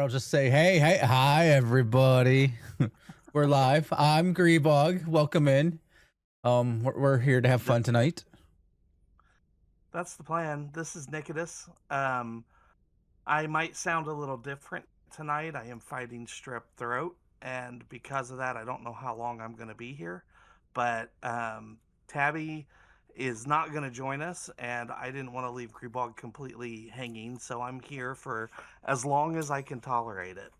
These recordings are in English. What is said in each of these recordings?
I'll just say, hey, hi, everybody. We're live. I'm Greebog. Welcome in. We're here to have fun tonight. That's the plan. This is Nicodus. I might sound a little different tonight. I am fighting strep throat, and because of that, I don't know how long I'm going to be here. But Tabby is not going to join us, and I didn't want to leave Greebog completely hanging, so I'm here for as long as I can tolerate it.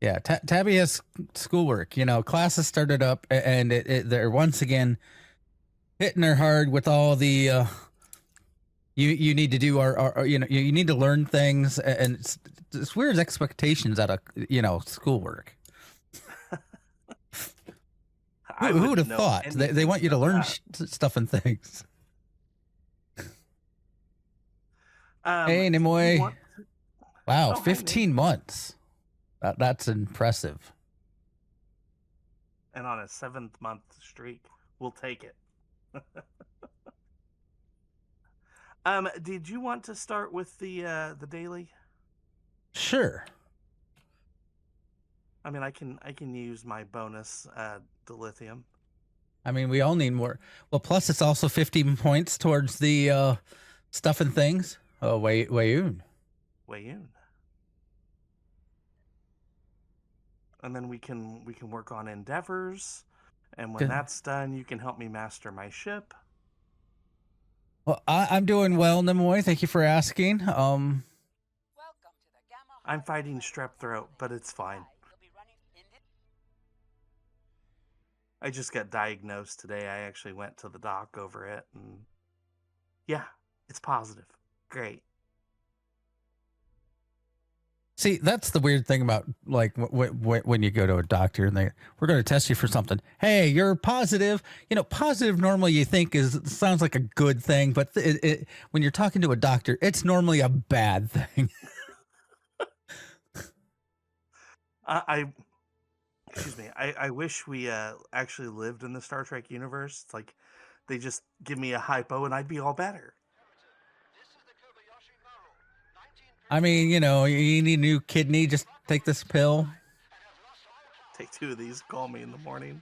Yeah, Tabby has schoolwork. You know, classes started up, and they're once again hitting her hard with all the you need to do our you know you need to learn things, and it's weird expectations out of schoolwork. Who would have thought they want you to learn stuff and things? Hey, Nimoy. Wow, 15 months. That's impressive. And on a 7th-month streak, we'll take it. Did you want to start with the daily? Sure. I mean, I can use my bonus dilithium. I mean, we all need more. Well, plus it's also 15 points towards the stuff and things. Oh, Wayoon. And then we can work on endeavors, and when that's done, you can help me master my ship. Well, I'm doing well, Nimoy. Thank you for asking. I'm fighting strep throat, but it's fine. I just got diagnosed today. I actually went to the doc over it, and yeah, it's positive. Great. See, that's the weird thing about like when you go to a doctor and we're going to test you for something. Hey, you're positive. You know, positive normally you think sounds like a good thing, but when you're talking to a doctor, it's normally a bad thing. Excuse me. I wish we actually lived in the Star Trek universe. It's like they just give me a hypo and I'd be all better. I mean, you know, you need a new kidney, just take this pill. Take 2 of these, call me in the morning.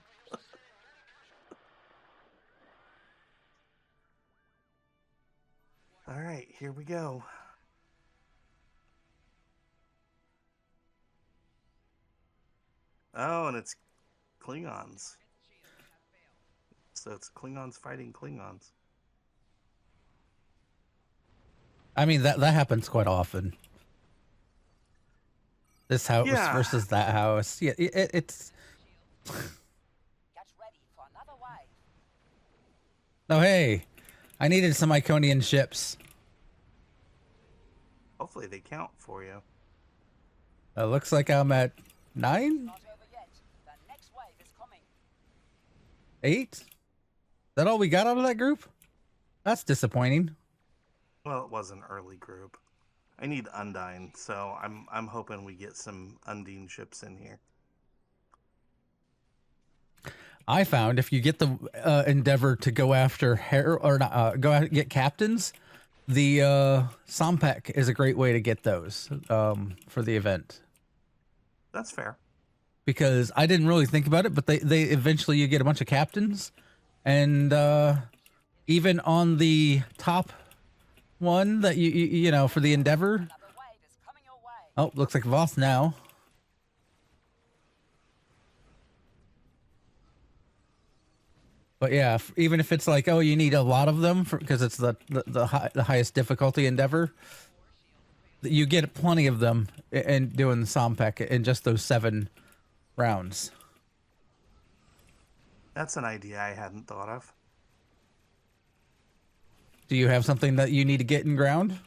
All right, here we go. Oh, and it's Klingons. So it's Klingons fighting Klingons. I mean, that happens quite often. This house versus that house. Yeah, it's. Oh, hey, I needed some Iconian ships. Hopefully they count for you. It looks like I'm at 9? 8? Is that all we got out of that group? That's disappointing. Well, it was an early group. I need Undine, so I'm hoping we get some Undine ships in here. I found if you get the Endeavor to go after get captains, the Sompek is a great way to get those for the event. That's fair. Because I didn't really think about it, but they eventually you get a bunch of captains, and even on the top one that you know for the Endeavor. Oh, looks like Voth now. But yeah, even if it's like, oh, you need a lot of them because it's the highest difficulty Endeavor, you get plenty of them in doing the Sompek in just those 7 rounds. That's an idea I hadn't thought of. Do you have something that you need to get in ground?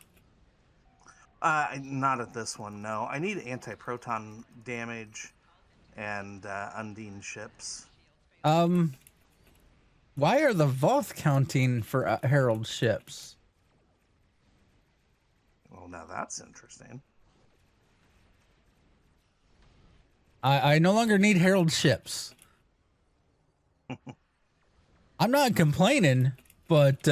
Not at this one, no. I need anti-proton damage and Undine ships. Why are the Voth counting for Herald ships? Well, now that's interesting. I no longer need Herald ships. I'm not complaining, but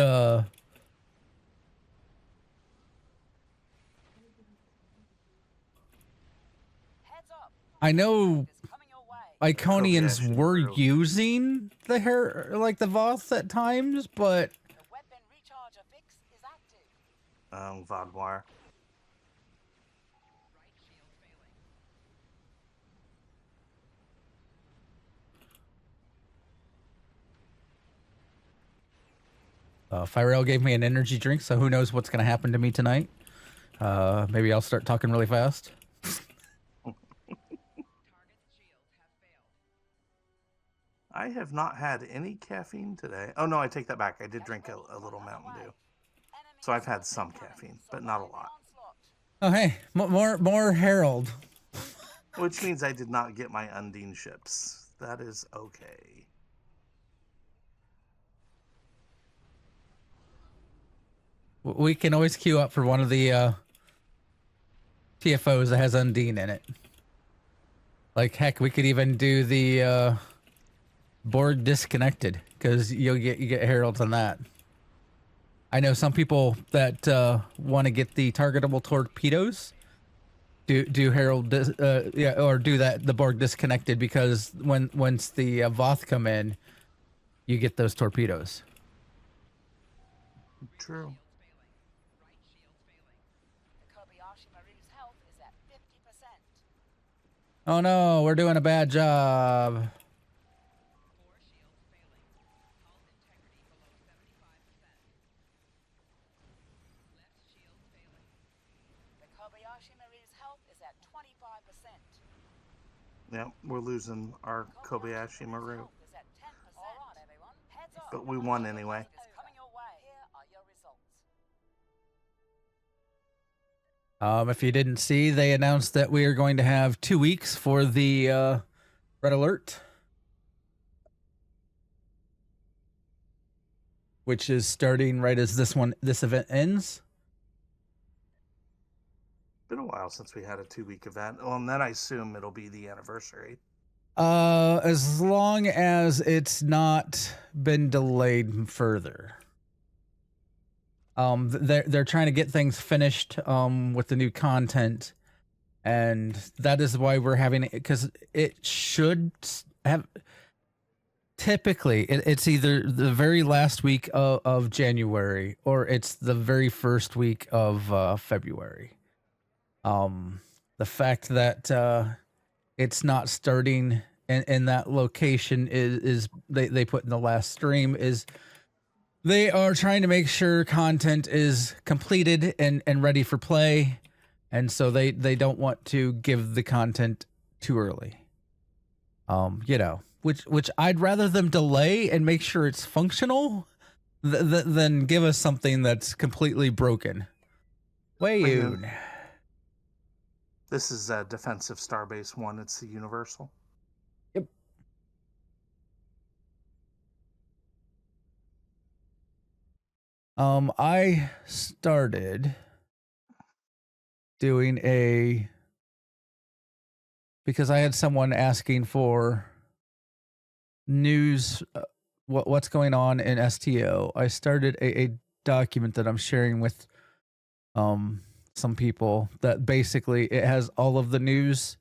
I know Iconians Kobayashi were Maru. using the hair, like the Voth at times, but Vodwire. Firel gave me an energy drink, so who knows what's going to happen to me tonight. Maybe I'll start talking really fast. I have not had any caffeine today. Oh, no, I take that back. I did drink a little Mountain Dew. So I've had some caffeine, but not a lot. Oh, hey, more Herald. Which means I did not get my Undine ships. That is okay. We can always queue up for one of the TFOs that has Undine in it. Like, heck, we could even do the board disconnected, because you get heralds on that. I know some people that want to get the targetable torpedoes. Do herald or do that the board disconnected, because once the Voth come in, you get those torpedoes. True. Oh no, we're doing a bad job. Yep, we're losing our Kobayashi Maru. But we won anyway. If you didn't see, they announced that we are going to have 2 weeks for the red alert, which is starting right as this event ends. Been a while since we had a 2-week event. Well, and then I assume it'll be the anniversary. As long as it's not been delayed further. They're trying to get things finished with the new content, and that is why we're having it, because it should have. Typically, it's either the very last week of January or it's the very first week of February. The fact that it's not starting in that location is they put in the last stream is they are trying to make sure content is completed and ready for play, and so they don't want to give the content too early. Which I'd rather them delay and make sure it's functional than give us something that's completely broken. Wayoon. This is a defensive Starbase 1. It's the Universal. Yep. I started doing because I had someone asking for news, what's going on in STO. I started a document that I'm sharing with some people that basically it has all of the news,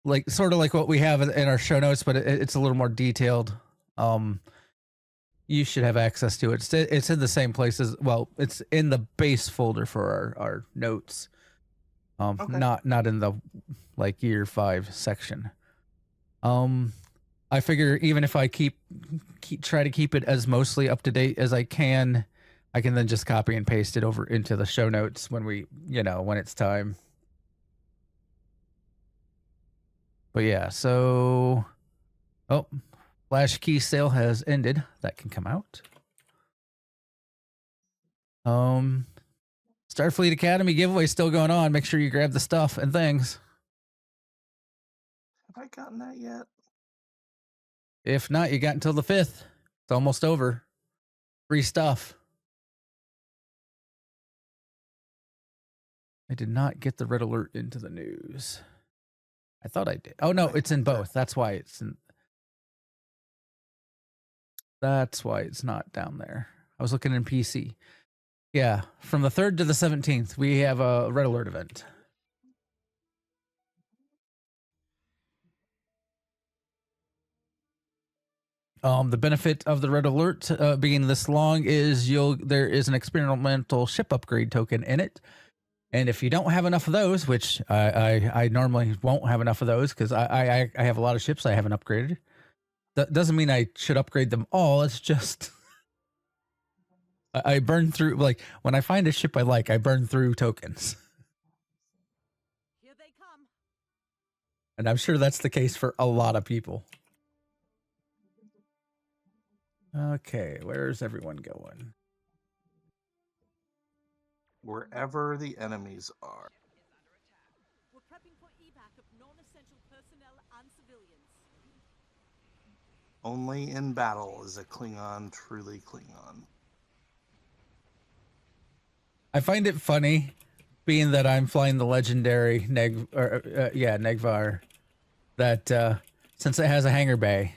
like sort of like what we have in our show notes, but it's a little more detailed. You should have access to it. It's in the same place as, well, it's in the base folder for our notes. Okay. Not in the like year 5 section. I figure even if I try to keep it as mostly up to date as I can then just copy and paste it over into the show notes when when it's time. But yeah, so Flash Key sale has ended. That can come out. Starfleet Academy giveaway still going on. Make sure you grab the stuff and things. Have I gotten that yet? If not, you got until the 5th. It's almost over. Free stuff. I did not get the red alert into the news. I thought I did. Oh no, it's in both. That's why it's in. That's why it's not down there. I was looking in PC. Yeah, from the 3rd to the 17th, we have a red alert event. The benefit of the red alert being this long is there is an experimental ship upgrade token in it. And if you don't have enough of those, which I normally won't have enough of those because I have a lot of ships I haven't upgraded. That doesn't mean I should upgrade them all. It's just I burn through, like when I find a ship I like, I burn through tokens. Here they come. And I'm sure that's the case for a lot of people. Okay, where's everyone going? Wherever the enemies are. We're prepping for evac of non-essential personnel and civilians. Only in battle is a Klingon truly Klingon. I find it funny, being that I'm flying the legendary Negvar, that since it has a hangar bay,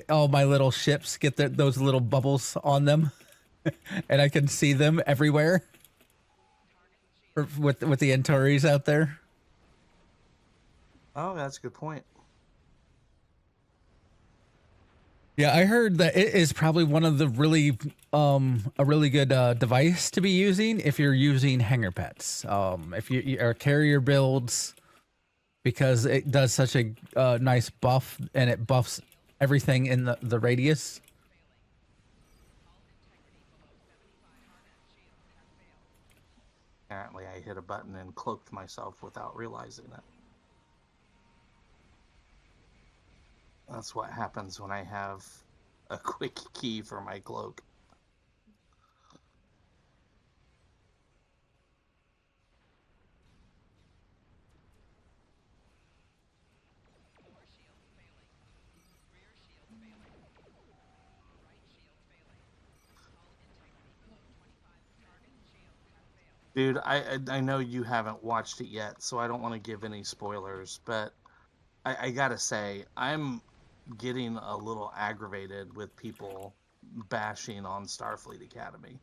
all my little ships get those little bubbles on them, and I can see them everywhere. With the Antares out there. Oh, that's a good point. Yeah, I heard that it is probably one of the really a really good device to be using if you're using hangar pets. If you are carrier builds, because it does such a nice buff, and it buffs everything in the radius. Apparently, I hit a button and cloaked myself without realizing it. That's what happens when I have a quick key for my cloak. Dude, I know you haven't watched it yet, so I don't want to give any spoilers, but I gotta say, I'm getting a little aggravated with people bashing on Starfleet Academy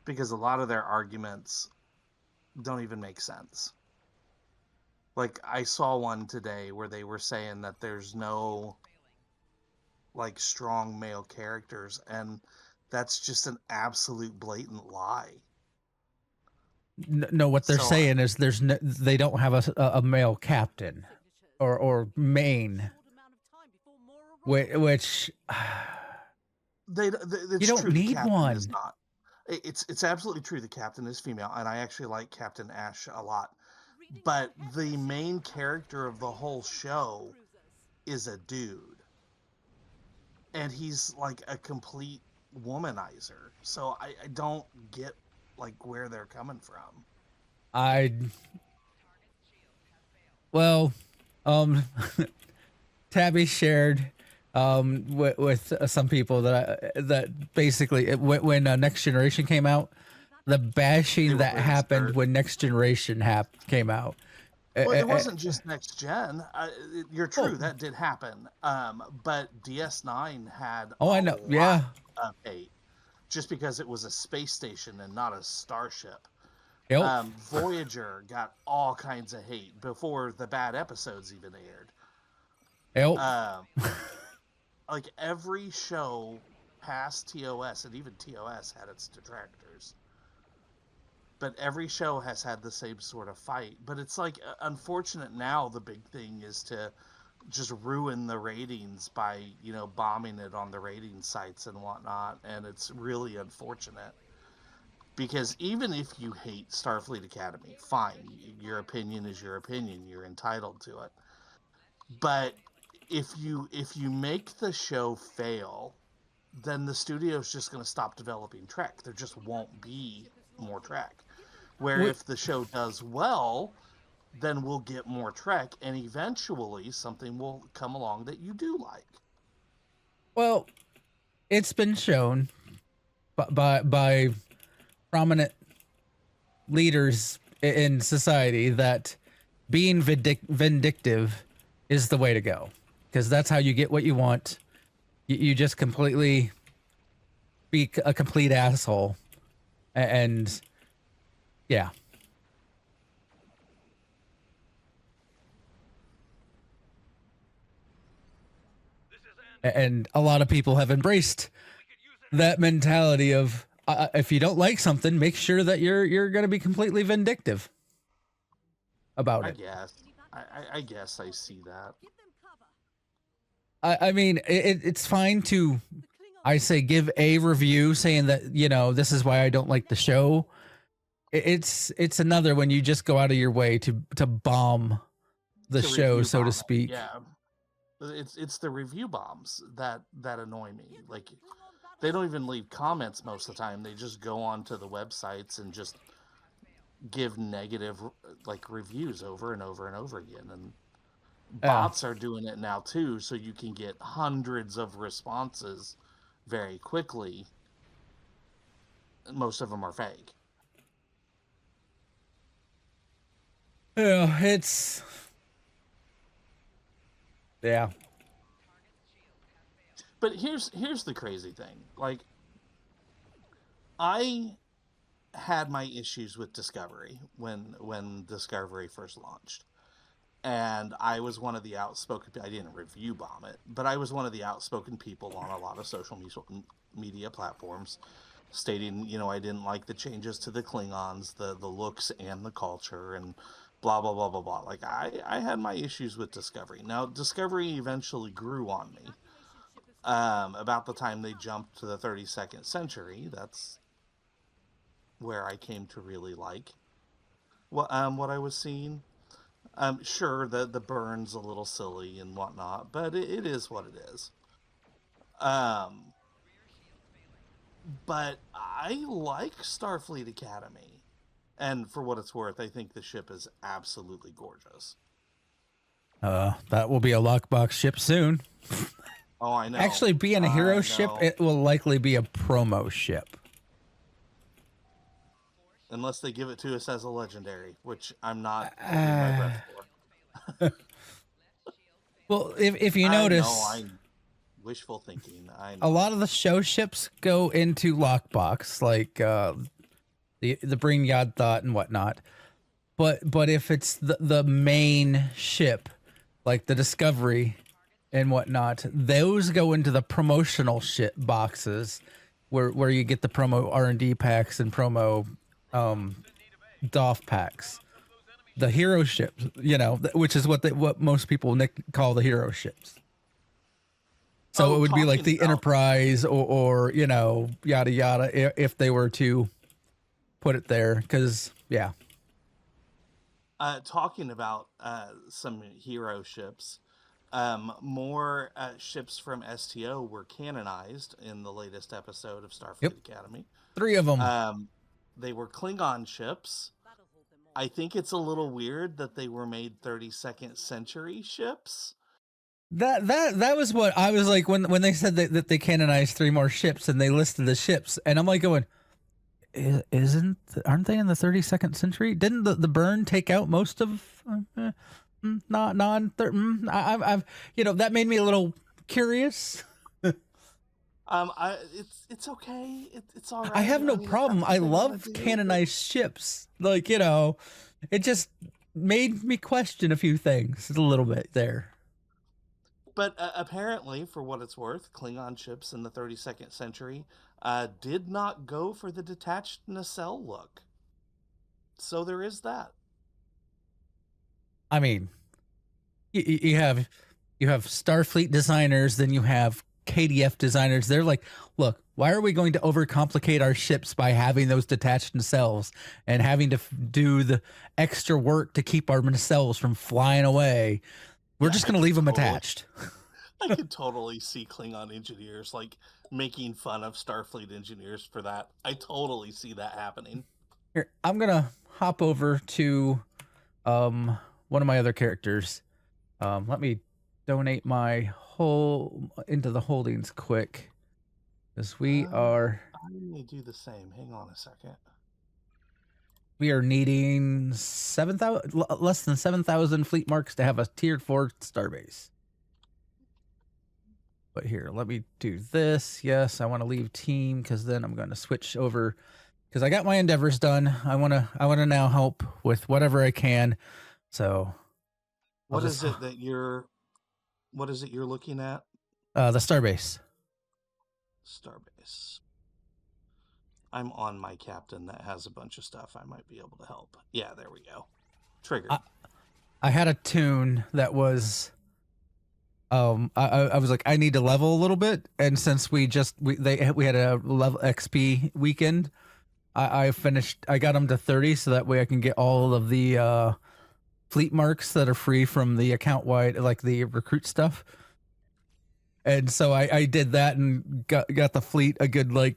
because a lot of their arguments don't even make sense. Like, I saw one today where they were saying that there's no, like, strong male characters, and that's just an absolute blatant lie. No, what they're saying is they don't have a male captain or main, which it's you don't true, need one. Is not. It's absolutely true. The captain is female, and I actually like Captain Ash a lot. But the main character of the whole show is a dude, and he's like a complete womanizer. So I don't get like where they're coming from. Tabby shared with some people that basically when Next Generation came out, the bashing that happened when Next Generation came out. Well, it wasn't just Next Gen. You're true, that did happen. But DS9 had I know, yeah, of hate just because it was a space station and not a starship. Yep. Voyager got all kinds of hate before the bad episodes even aired. Yep. Like every show past TOS, and even TOS had its detractors. But every show has had the same sort of fight. But it's like, unfortunate now, the big thing is to just ruin the ratings by, bombing it on the rating sites and whatnot. And it's really unfortunate. Because even if you hate Starfleet Academy, fine. Your opinion is your opinion. You're entitled to it. But if you make the show fail, then the studio's just going to stop developing Trek. There just won't be more Trek. Where if the show does well, then we'll get more Trek, and eventually something will come along that you do like. Well, it's been shown by prominent leaders in society that being vindictive is the way to go, because that's how you get what you want. You just completely be a complete asshole, and yeah. And a lot of people have embraced that mentality of if you don't like something, make sure that you're going to be completely vindictive about I it. guess. I guess I see that. Give them cover. I mean, it's fine to, The Klingons I say, give a review saying that, you know, this is why I don't like the show. It's another when you just go out of your way to bomb the To show, review so to bomb it, speak. Yeah. It's the review bombs that annoy me. Like, Klingon they don't even leave comments most of the time. They just go onto the websites and just give negative like reviews over and over and over again. And bots are doing it now too, so you can get hundreds of responses very quickly. Most of them are fake. Yeah, it's yeah. But here's the crazy thing. Like, I had my issues with Discovery when Discovery first launched. And I was one of the outspoken, I didn't review bomb it, but I was one of the outspoken people on a lot of social media platforms stating, you know, I didn't like the changes to the Klingons, the looks and the culture, and blah, blah, blah, blah, blah. Like, I had my issues with Discovery. Now, Discovery eventually grew on me. About the time they jumped to the 32nd century, that's where I came to really like what I was seeing. Sure, the burn's a little silly and whatnot, but it is what it is. But I like Starfleet Academy, and for what it's worth, I think the ship is absolutely gorgeous. That will be a lockbox ship soon. Oh, I know. Actually, being a hero I ship, know. it will likely be a promo ship. Unless they give it to us as a legendary, which I'm not holding my breath for. Well, if you I notice, know, I'm wishful thinking. I know. a lot of the show ships go into lockbox, like the Bring Yad Thought and whatnot. But if it's the main ship, like the Discovery and whatnot, those go into the promotional ship boxes, where you get the promo R&D packs and promo DOF packs. The hero ships, you know, which is what most people call the hero ships. So it would be like the Enterprise or you know, yada yada, if they were to put it there, because yeah. Talking about some hero ships, more ships from STO were canonized in the latest episode of Starfleet Academy. 3 of them. They were Klingon ships. I think it's a little weird that they were made 32nd century ships. That was what I was like when they said that they canonized 3 more ships and they listed the ships, and I'm like going, aren't they in the 32nd century? Didn't the burn take out most of I've you know, that made me a little curious. It's okay. It's all right. I have no mean, problem. that's what I they wanna love do. canonized ships. Like, you know, it just made me question a few things a little bit there. But apparently, for what it's worth, Klingon ships in the 32nd century did not go for the detached nacelle look. So there is that. I mean, you have Starfleet designers, then you have KDF designers. They're like, look, why are we going to overcomplicate our ships by having those detached nacelles and having to do the extra work to keep our nacelles from flying away? We're just going to leave them attached. I could totally see Klingon engineers like making fun of Starfleet engineers for that. I totally see that happening. Here, I'm going to hop over to one of my other characters. Let me donate my into the holdings quick, because we are I'm going to do the same. Hang on a second. we are needing 7,000, less than 7,000 fleet marks to have a tier 4 starbase. But here, let me do this. Yes, I want to leave team, because then I'm going to switch over, because I got my endeavors done. I want to now help with whatever I can. So What is it you're looking at? The starbase. Starbase. I'm on my captain that has a bunch of stuff. I might be able to help. Yeah, there we go. Triggered. I had a tune that was I was like, I need to level a little bit, and since we had a level XP weekend, I got them to 30 so that way I can get all of the fleet marks that are free from the account wide, like the recruit stuff. And so I did that and got the fleet a good like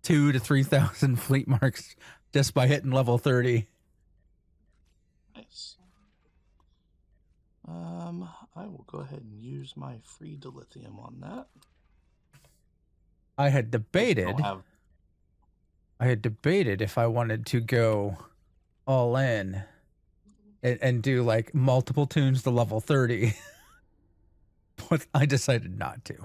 2,000 to 3,000 fleet marks just by hitting level 30. Nice. I will go ahead and use my free dilithium on that. I had debated if I wanted to go all in and do like multiple tunes to level 30. But I decided not to.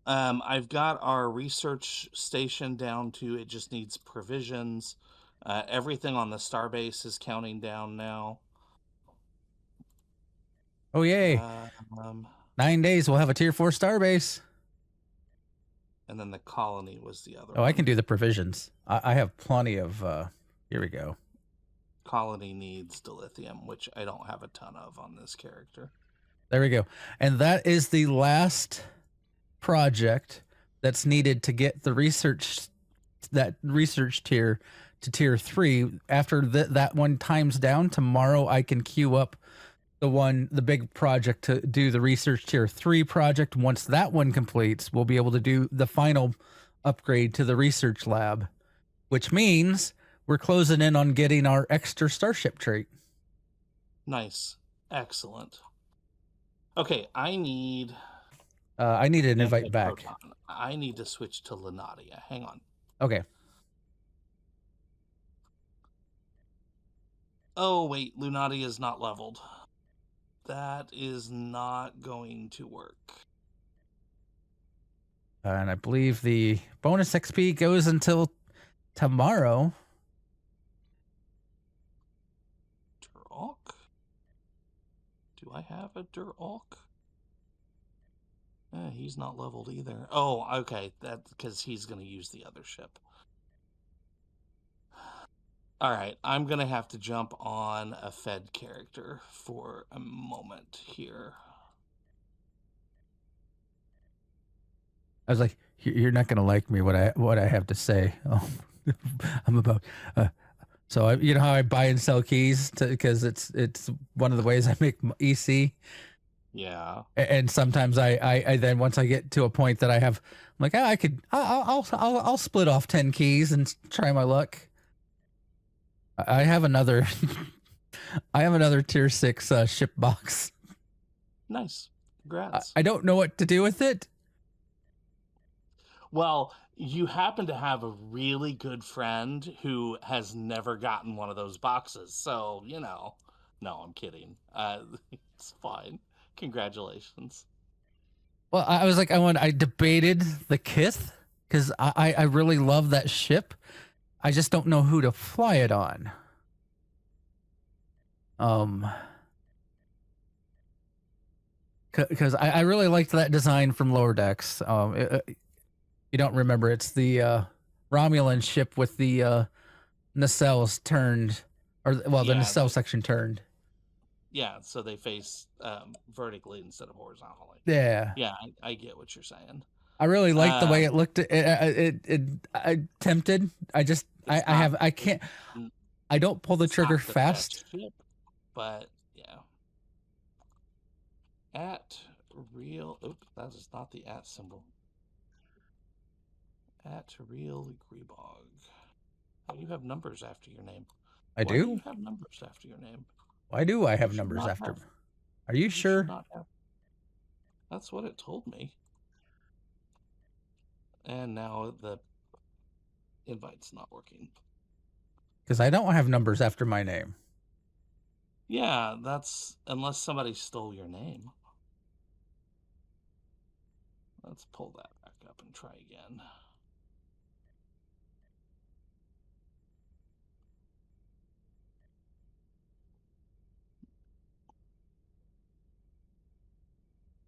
I've got our research station down to it just needs provisions. Everything on the starbase is counting down now. Oh, yay. 9 days, we'll have a tier 4 starbase. And then the colony was the other one. Oh, I can do the provisions. I have plenty of, here we go. Colony needs dilithium, which I don't have a ton of on this character. There we go. And that is the last project that's needed to get the research tier to tier 3. After that one times down, tomorrow I can queue up the big project to do the research tier 3 project. Once that one completes, we'll be able to do the final upgrade to the research lab, which means we're closing in on getting our extra starship trait. Nice. Excellent. Okay, I need an invite back. Proton. I need to switch to Lenadia. Hang on. Okay. Oh, wait. Lunadia is not leveled. That is not going to work. And I believe the bonus XP goes until tomorrow. Duralk? Do I have a Duralk? He's not leveled either. Oh, okay. That's because he's going to use the other ship. All right. I'm going to have to jump on a Fed character for a moment here. I was like, you're not going to like me what I have to say. Oh, I'm about so you know how I buy and sell keys because it's one of the ways I make EC. Yeah. And sometimes I then once I get to a point that I have, I'm like, I'll split off 10 keys and try my luck. I have another tier 6 ship box. Nice. Congrats. I don't know what to do with it. Well, you happen to have a really good friend who has never gotten one of those boxes. So, no, I'm kidding. It's fine. Congratulations. Well, I was like, I debated the Kith because I really love that ship. I just don't know who to fly it on. Because I really liked that design from Lower Decks. You don't remember? It's the Romulan ship with the nacelles turned, the nacelle section turned. Yeah, so they face vertically instead of horizontally. Yeah. Yeah, I get what you're saying. I really liked the way it looked. I tempted. I can't. I don't pull the trigger fast. Ship, but yeah. At real. Oops, that is not the at symbol. At real Greebog. Oh, you have numbers after your name. I Why do? You have numbers after your name. Why do I have numbers after? Are you sure? That's what it told me. And now the invite's not working. Because I don't have numbers after my name. Yeah, that's unless somebody stole your name. Let's pull that back up and try again.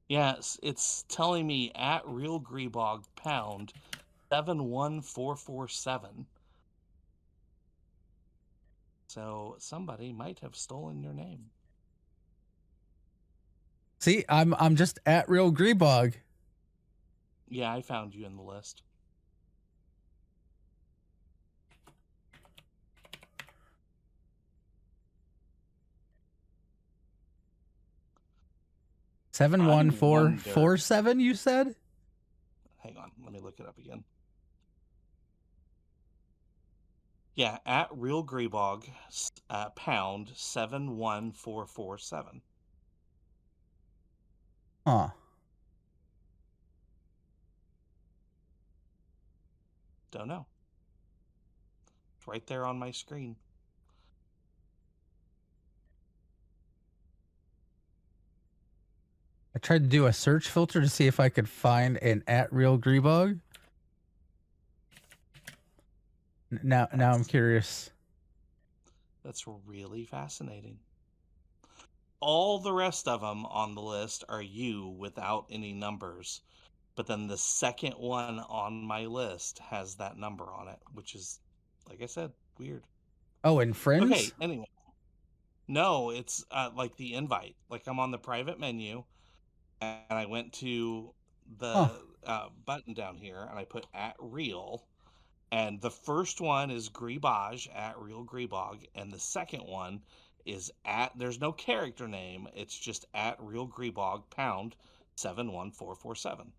Yes, it's telling me at Real Greebog pound 71447. So somebody might have stolen your name. See, I'm just at Real Greebog. Yeah, I found you in the list. I 71447, you said? Hang on, let me look it up again. Yeah, at Real Greebog, pound 71447. Huh. Don't know. It's right there on my screen. I tried to do a search filter to see if I could find an at Real Greebog. Now I'm curious. That's really fascinating. All the rest of them on the list are you without any numbers. But then the second one on my list has that number on it, which is, like I said, weird. Oh, and friends? Okay, anyway. No, it's like the invite. Like I'm on the private menu, and I went to the button down here, and I put at real, and the first one is Greebage at Real Greebog, and the second one is at. There's no character name. It's just at Real Greebog pound 71447.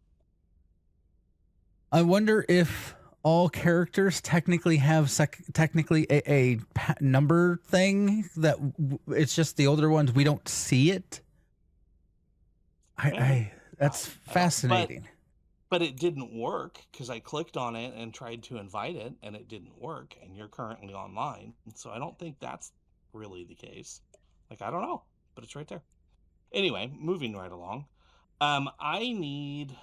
I wonder if all characters technically have technically a number thing that it's just the older ones we don't see it. That's fascinating. But it didn't work because I clicked on it and tried to invite it, and it didn't work. And you're currently online, so I don't think that's really the case. Like I don't know, but it's right there. Anyway, moving right along. I need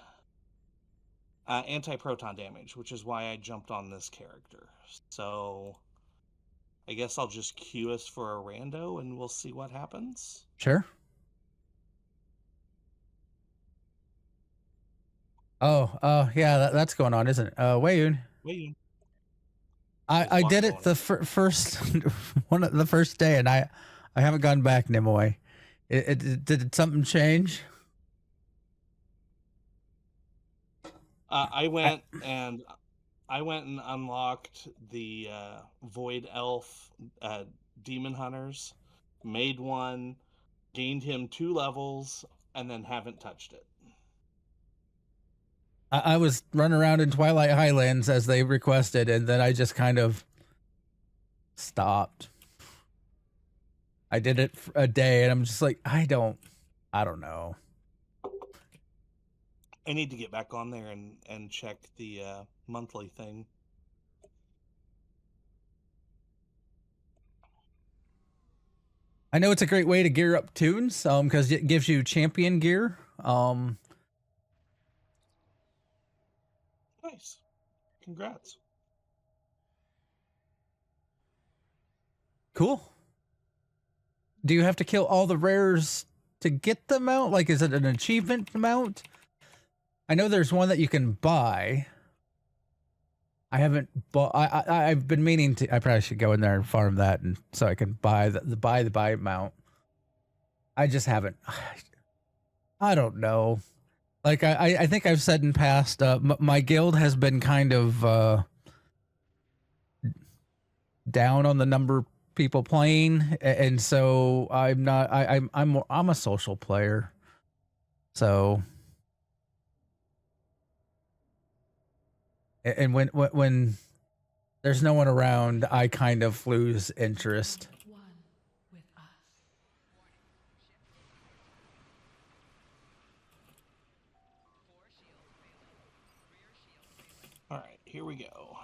anti-proton damage, which is why I jumped on this character. So I guess I'll just queue us for a rando and we'll see what happens. Sure. Oh, yeah, that's going on, isn't it? Wayun. I did it the first the first day, and I haven't gone back, Nimoy. Did something change? I went and unlocked the Void Elf Demon Hunters, made one, gained him 2 levels, and then haven't touched it. I was running around in Twilight Highlands as they requested, and then I just kind of stopped. I did it for a day, and I'm just like, I don't know. I need to get back on there and check the monthly thing. I know it's a great way to gear up tunes, because it gives you champion gear. Nice. Congrats. Cool. Do you have to kill all the rares to get the mount? Like, is it an achievement mount? I know there's one that you can buy. I haven't bought. I've been meaning to. I probably should go in there and farm that, and so I can buy the buy mount. I just haven't. I don't know. Like I think I've said in past, my guild has been kind of down on the number of people playing, and so I'm not. I'm a social player, so. And when there's no one around, I kind of lose interest. All right, here we go.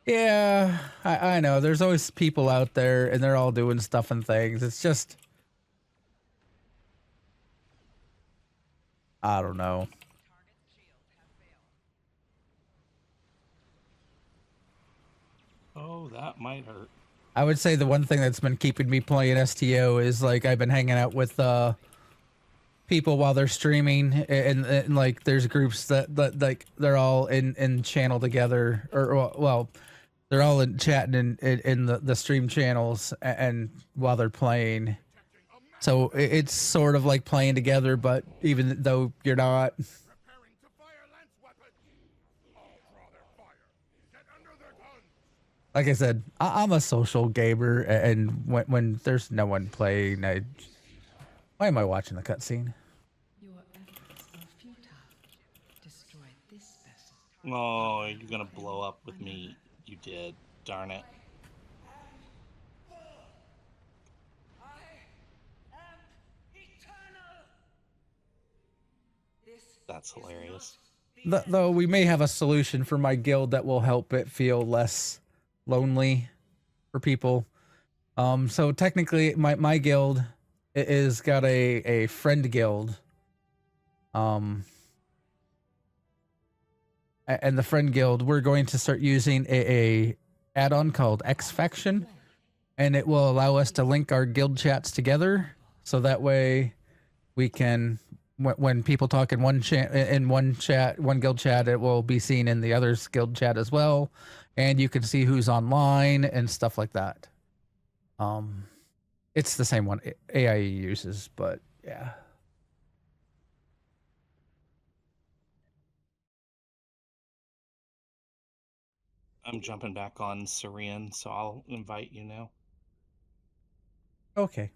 Yeah, I know. There's always people out there, and they're all doing stuff and things. It's just, I don't know. that might hurt. I would say the one thing that's been keeping me playing STO is like I've been hanging out with people while they're streaming, and like there's groups that like they're all in channel together, or well, they're all in chatting in the stream channels and while they're playing. So it's sort of like playing together, but even though you're not. Like I said, I'm a social gamer, and when there's no one playing, why am I watching the cutscene? Your efforts are futile. Destroy this vessel. Oh, you're gonna blow up with me. You did. Darn it. That's hilarious. Though we may have a solution for my guild that will help it feel less lonely for people. So technically my guild is got a friend guild. And the friend guild, we're going to start using a add-on called X Faction, and it will allow us to link our guild chats together, so that way we can, when people talk in one guild chat, it will be seen in the other's guild chat as well, and you can see who's online and stuff like that. It's the same one AIE uses, but yeah. I'm jumping back on Syrian, so I'll invite you now. Okay.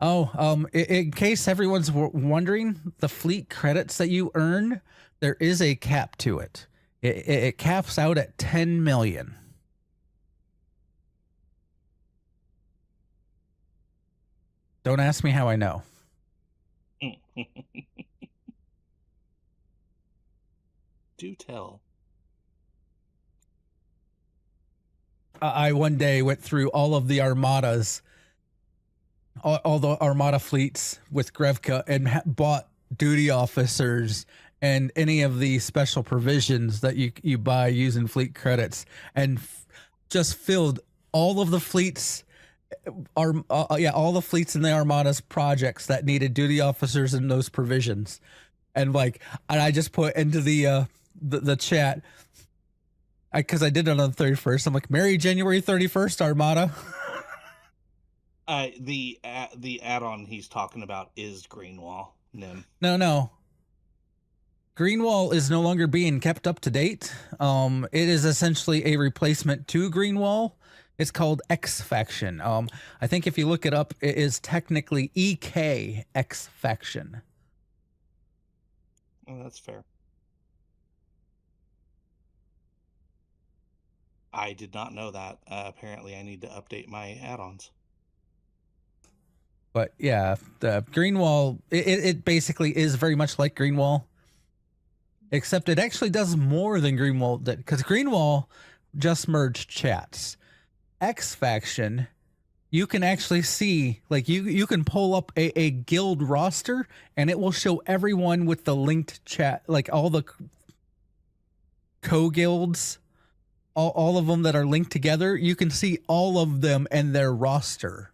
Oh, in case everyone's wondering, the fleet credits that you earn, there is a cap to it. It caps out at 10 million. Don't ask me how I know. Do tell. I one day went through all of the armadas, all the armada fleets with Grevka, and bought duty officers and any of the special provisions that you buy using fleet credits, and just filled all of the fleets. All the fleets in the armadas projects that needed duty officers and those provisions, and I just put into the chat, because I did it on the 31st. I'm like, Merry January 31st, Armada. The add-on he's talking about is Greenwall, Nim. No. Greenwall is no longer being kept up to date. It is essentially a replacement to Greenwall. It's called X Faction. I think if you look it up, it is technically EK X Faction. Oh, that's fair. I did not know that. Apparently, I need to update my add-ons. But yeah, the Greenwall, it basically is very much like Greenwall, except it actually does more than Greenwall did, because Greenwall just merged chats. X Faction, you can actually see, like, you can pull up a guild roster, and it will show everyone with the linked chat, like all the co-guilds, all of them that are linked together. You can see all of them and their roster.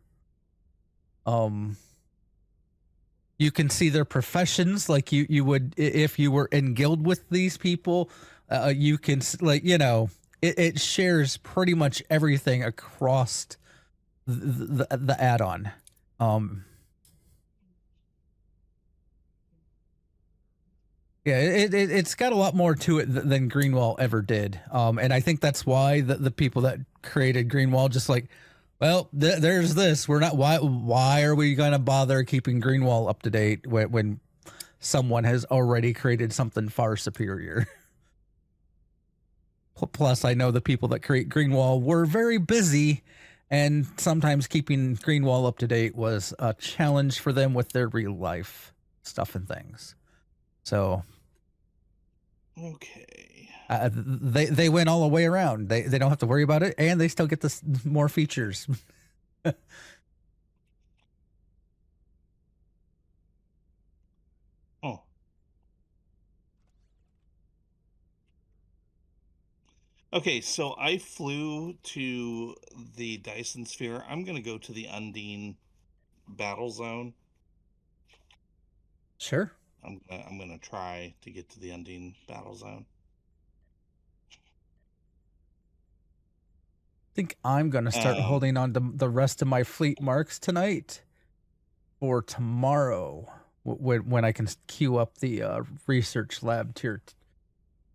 You can see their professions, like you would if you were in guild with these people. You can, like, it shares pretty much everything across the add-on. Yeah, it's got a lot more to it than Greenwall ever did. And I think that's why the people that created Greenwall just like, well, there's this. We're not. Why are we going to bother keeping Greenwall up to date when someone has already created something far superior? Plus, I know the people that create Greenwall were very busy, and sometimes keeping Greenwall up to date was a challenge for them with their real life stuff and things. So, okay, they went all the way around. They don't have to worry about it, and they still get this more features. Oh, Okay, so I flew to the Dyson Sphere. I'm going to go to the Undine battle zone. Sure. I'm gonna try to get to the Undine battle zone. I think I'm going to start holding on to the rest of my fleet marks tonight for tomorrow when I can queue up the research lab tier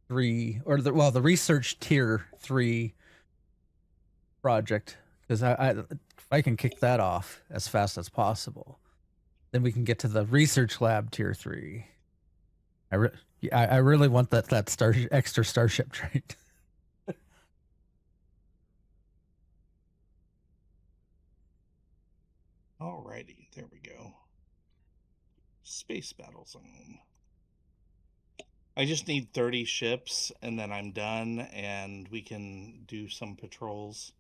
3 or the research tier 3 project, because if I can kick that off as fast as possible, then we can get to the research lab tier 3. I really want that extra starship trait. Alrighty, there we go. Space battle zone. I just need 30 ships and then I'm done and we can do some patrols.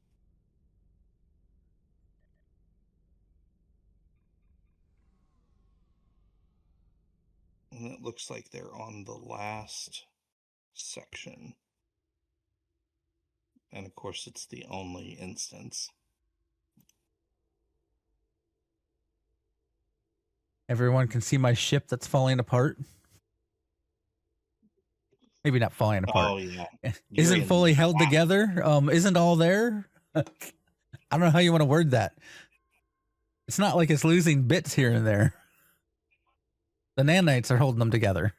And it looks like they're on the last section. And of course, it's the only instance. Everyone can see my ship that's falling apart. Maybe not falling apart. Oh yeah, Isn't fully held together. Isn't all there. I don't know how you want to word that. It's not like it's losing bits here and there. The nanites are holding them together.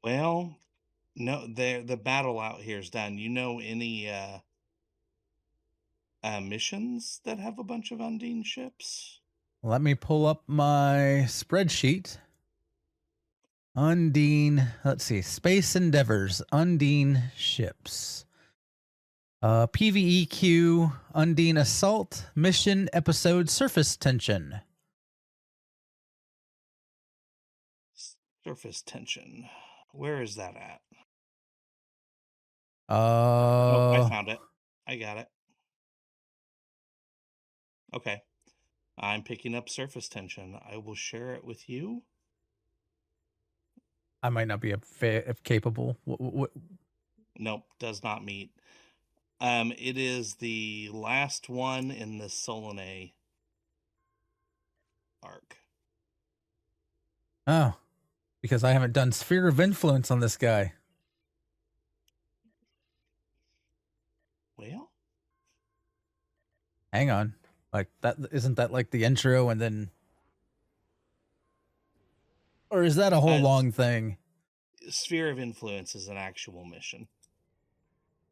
Well, no, the battle out here is done. You know any missions that have a bunch of Undine ships? Let me pull up my spreadsheet. Undine, let's see, Space Endeavors, Undine ships. PvEQ, Undine Assault, Mission Episode Surface Tension. Surface tension. Where is that at? Oh, I found it. I got it. Okay. I'm picking up surface tension. I will share it with you. I might not be capable. What? Nope, does not meet. It is the last one in the Solanae arc. Oh, because I haven't done Sphere of Influence on this guy. Well, hang on. Like that, isn't that like the intro and then, or is that a whole long thing? Sphere of Influence is an actual mission.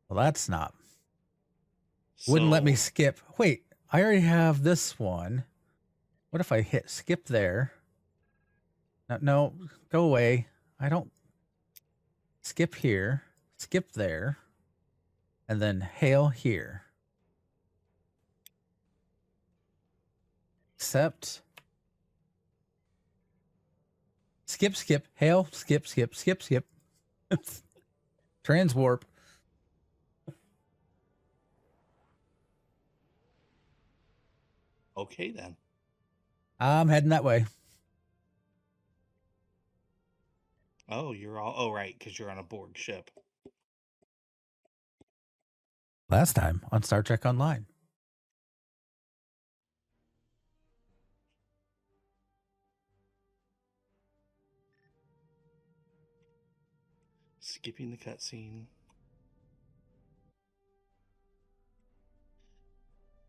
Well, that's not. Wouldn't let me skip. Wait, I already have this one. What if I hit skip there? No, go away. I don't. Skip here, skip there, and then hail here. Accept. Skip, hail, skip. Transwarp. Okay, then. I'm heading that way. Oh, you're all... Oh, right, because you're on a Borg ship. Last time on Star Trek Online. Skipping the cutscene.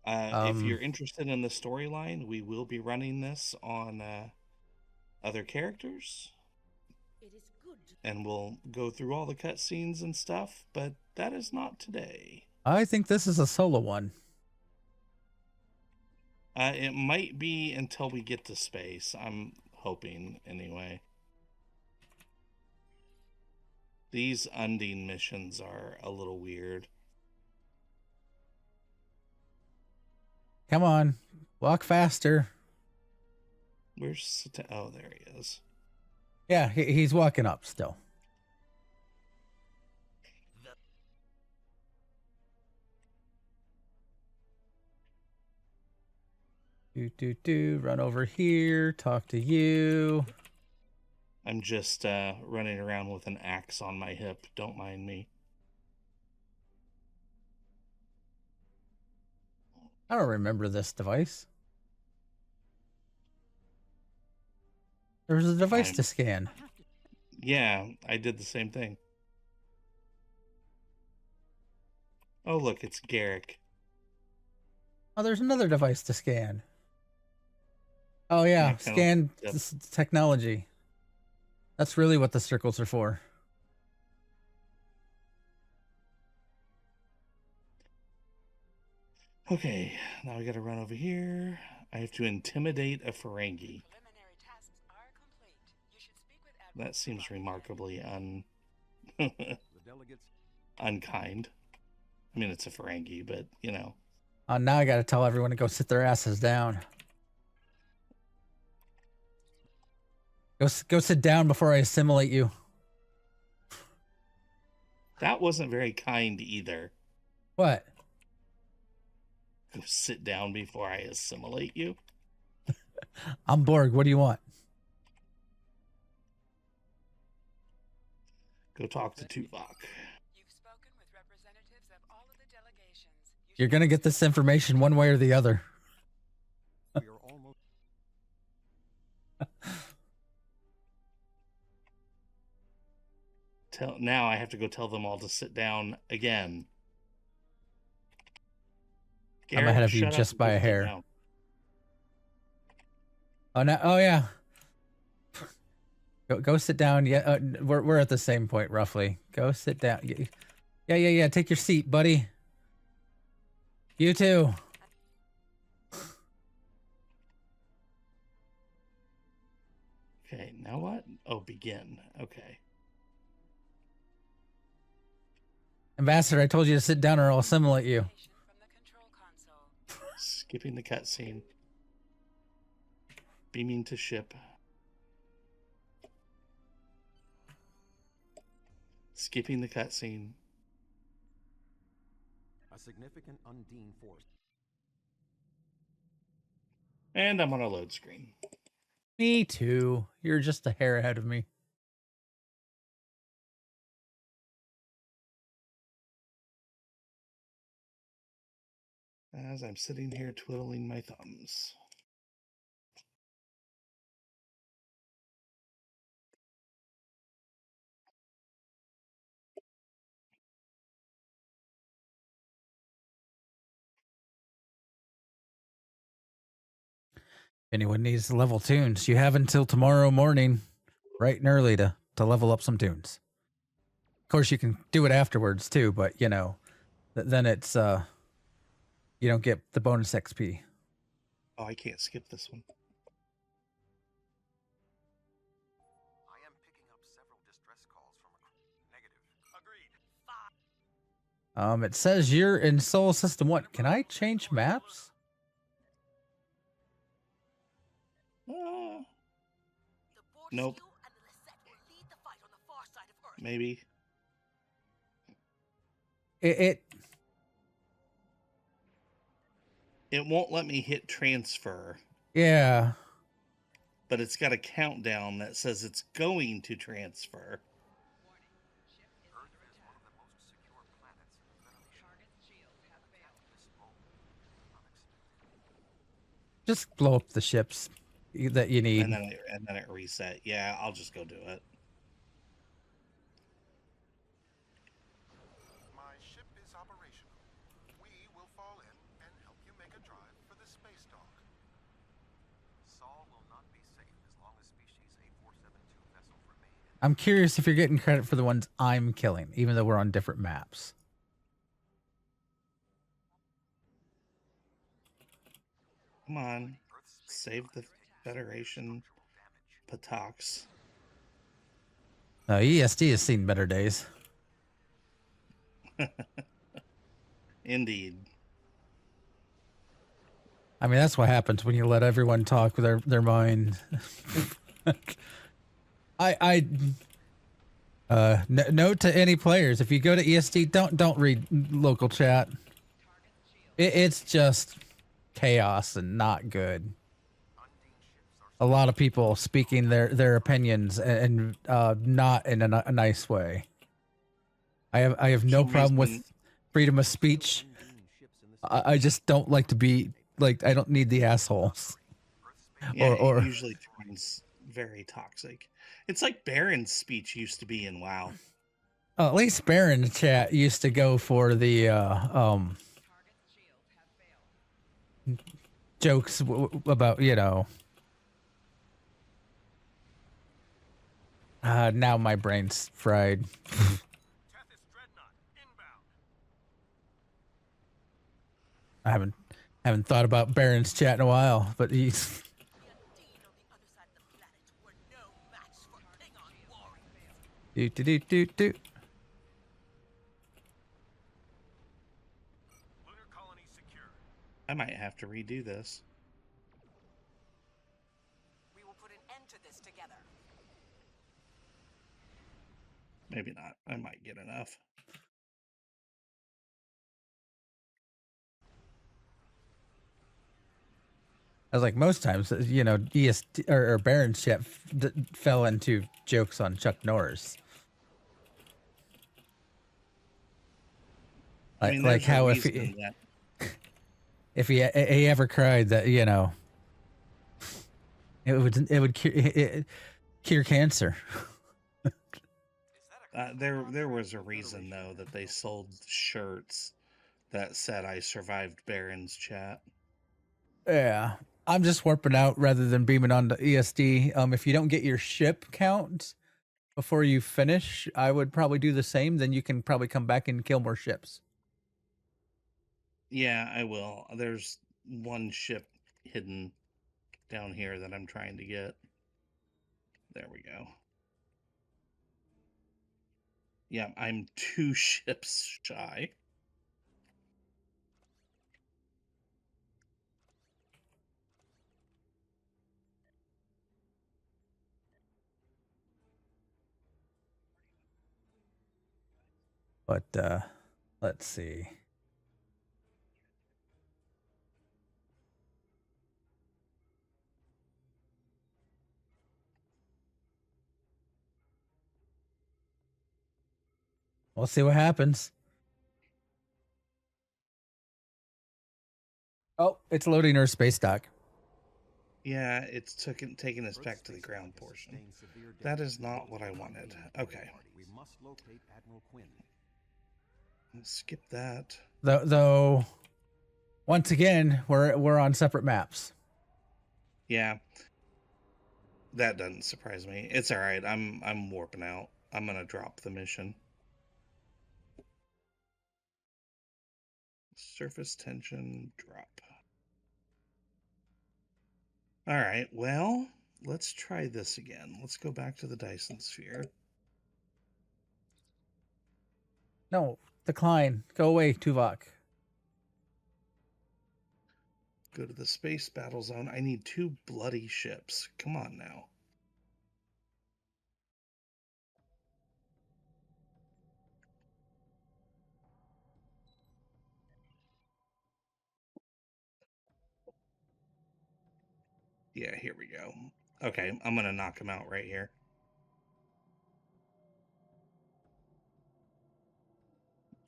If you're interested in the storyline, we will be running this on other characters. It is good. And we'll go through all the cutscenes and stuff, but that is not today. I think this is a solo one. It might be until we get to space. I'm hoping, anyway. These Undine missions are a little weird. Come on, walk faster. Where's... Oh, there he is. Yeah, he's walking up still. Run over here. Talk to you. I'm just running around with an axe on my hip. Don't mind me. I don't remember this device. There was a device to scan. Yeah, I did the same thing. Oh, look, it's Garrick. Oh, there's another device to scan. Oh, yeah. Scan technology. That's really what the circles are for. Okay, now we gotta run over here. I have to intimidate a Ferengi. That seems remarkably unkind. I mean, it's a Ferengi, but, you know. Now I gotta tell everyone to go sit their asses down. Go sit down before I assimilate you. That wasn't very kind either. What? Go sit down before I assimilate you? I'm Borg. What do you want? Go talk to Tuvok. You've spoken with representatives of all of the delegations. You're gonna get this information one way or the other. We are almost. Now I have to go tell them all to sit down again. I'm ahead of you just by a hair. Down. Oh no! Oh yeah. Go sit down. Yeah, we're at the same point roughly. Go sit down. Yeah. Take your seat, buddy. You too. Okay, now what? Oh, begin. Okay. Ambassador, I told you to sit down or I'll assimilate you. Skipping the cutscene. Beaming to ship. Skipping the cutscene. A significant Undine force. And I'm on a load screen. Me too. You're just a hair ahead of me. As I'm sitting here twiddling my thumbs. Anyone needs level tunes, you have until tomorrow morning, bright and early, to level up some tunes. Of course, you can do it afterwards too, but you know, then it's you don't get the bonus XP. Oh, I can't skip this one. I am picking up several distress calls from negative. Agreed. It says you're in Soul System 1. Can I change maps? Nope. Maybe. It won't let me hit transfer. Yeah. But it's got a countdown that says it's going to transfer. Just blow up the ships that you need. And then it reset. Yeah, I'll just go do it. My ship is operational. We will fall in and help you make a drive for the space dock. Saul will not be safe as long as species A472 vessels remain. I'm curious if you're getting credit for the ones I'm killing, even though we're on different maps. Come on. Save the Federation Patox. ESD has seen better days. Indeed. I mean, that's what happens when you let everyone talk with their mind. Note to any players: if you go to ESD, don't read local chat. It's just chaos and not good. A lot of people speaking their opinions and not in a nice way. I have no problem with freedom of speech. I just don't like to be like, I don't need the assholes. Yeah, or it usually turns very toxic. It's like Baron's speech used to be in WoW. at least Baron chat used to go for the jokes about, you know. Now my brain's fried. I haven't thought about Baron's chat in a while, but he's do. I might have to redo this. We will put an end to this together. Maybe not. I might get enough. I was like, most times, you know, EST or Baron's chat fell into jokes on Chuck Norris. I mean, like how if he ever cried that, you know, it would cure cancer. There was a reason though that they sold shirts that said "I survived Baron's chat." Yeah, I'm just warping out rather than beaming onto ESD. If you don't get your ship count before you finish, I would probably do the same. Then you can probably come back and kill more ships. Yeah, I will. There's one ship hidden down here that I'm trying to get. There we go. Yeah, I'm 2 ships shy. But let's see. We'll see what happens. Oh, it's loading our space dock. Yeah, it's taking us back to the ground portion. That is not what I wanted. Okay. We must locate Admiral Quinn. Let's skip that. Though, once again, we're on separate maps. Yeah. That doesn't surprise me. It's all right. I'm warping out. I'm going to drop the mission. Surface tension drop. All right. Well, let's try this again. Let's go back to the Dyson sphere. No, decline. Go away, Tuvok. Go to the space battle zone. I need 2 bloody ships. Come on now. Yeah, here we go. Okay, I'm going to knock him out right here.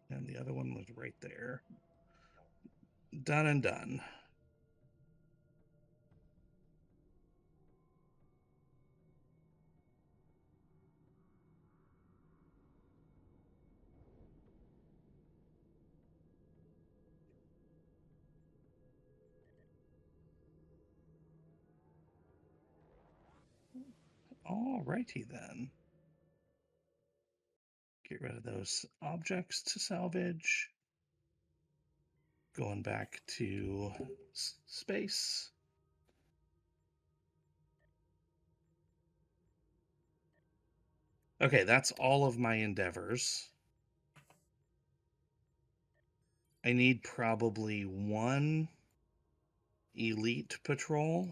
And the other one was right there. Done and done. All righty then. Get rid of those objects to salvage. Going back to space. Okay, that's all of my endeavors. I need probably 1 elite patrol,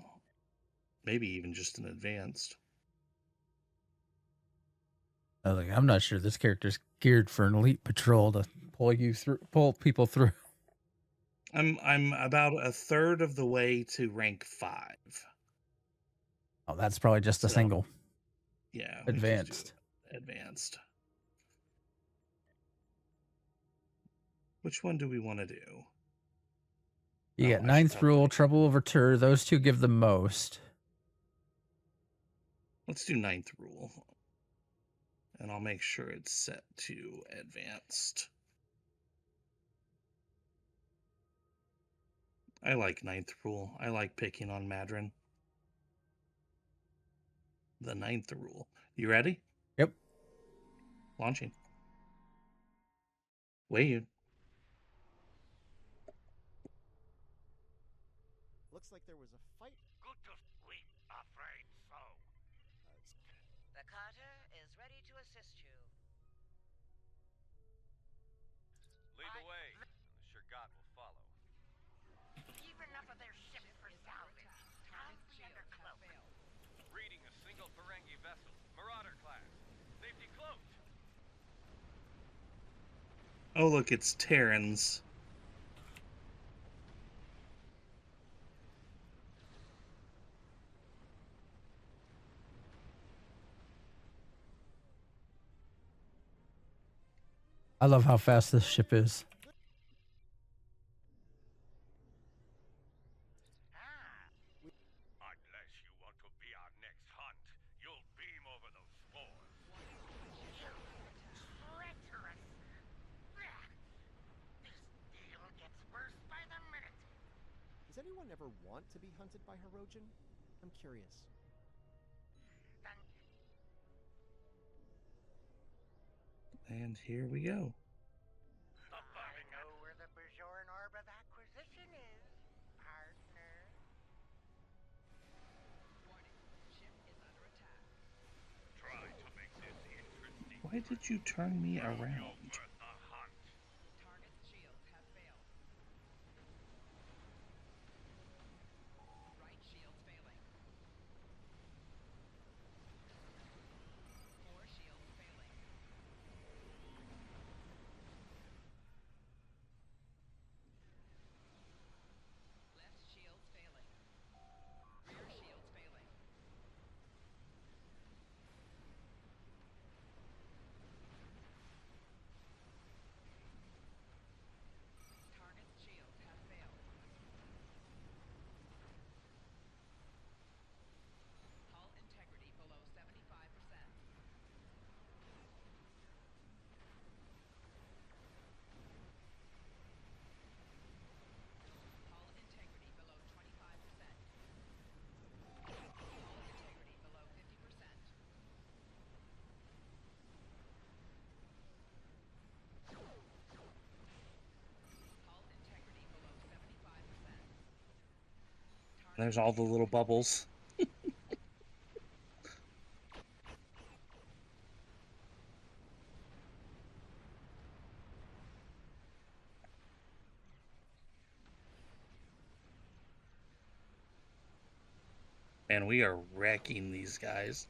maybe even just an advanced. I was like, I'm not sure this character's geared for an elite patrol to pull people through. I'm about a third of the way to rank 5. Oh, that's probably just a So, single. Yeah, we just Advanced. do advanced. Which one do we want to do? You Oh, get I should ninth rule, probably- trouble over tour. Those two give the most. Let's do 9th rule. And I'll make sure it's set to advanced. I like 9th rule. I like picking on Madron. The 9th rule. You ready? Yep. Launching. Wait. Looks like there was a fight. Good to sleep, afraid so. The Carter is ready to assist you. Lead the way, and the Shurgat will follow. Keep enough of their ship for salvage. I'll be under cloak. Reading a single Ferengi vessel, Marauder class. Safety cloaked. Oh, look, it's Terrans. I love how fast this ship is. Unless you want to be our next hunt, you'll beam over those spores. Treacherous. This deal gets worse by the minute. Does anyone ever want to be hunted by Hirogen? I'm curious. And here we go. I know where the Bajoran orb of acquisition is, partner. Try to make this interesting. Why did you turn me around? Worth a hunt. Target's shields have failed. Right shield's failing. 4 shields failing. Left shield's failing. Rear shield's failing. Target's shields have failed. Hull integrity below 75%. Hull integrity below 25%. Hull integrity below 50%. Hull integrity below 75%. There's all the little bubbles. And we are wrecking these guys.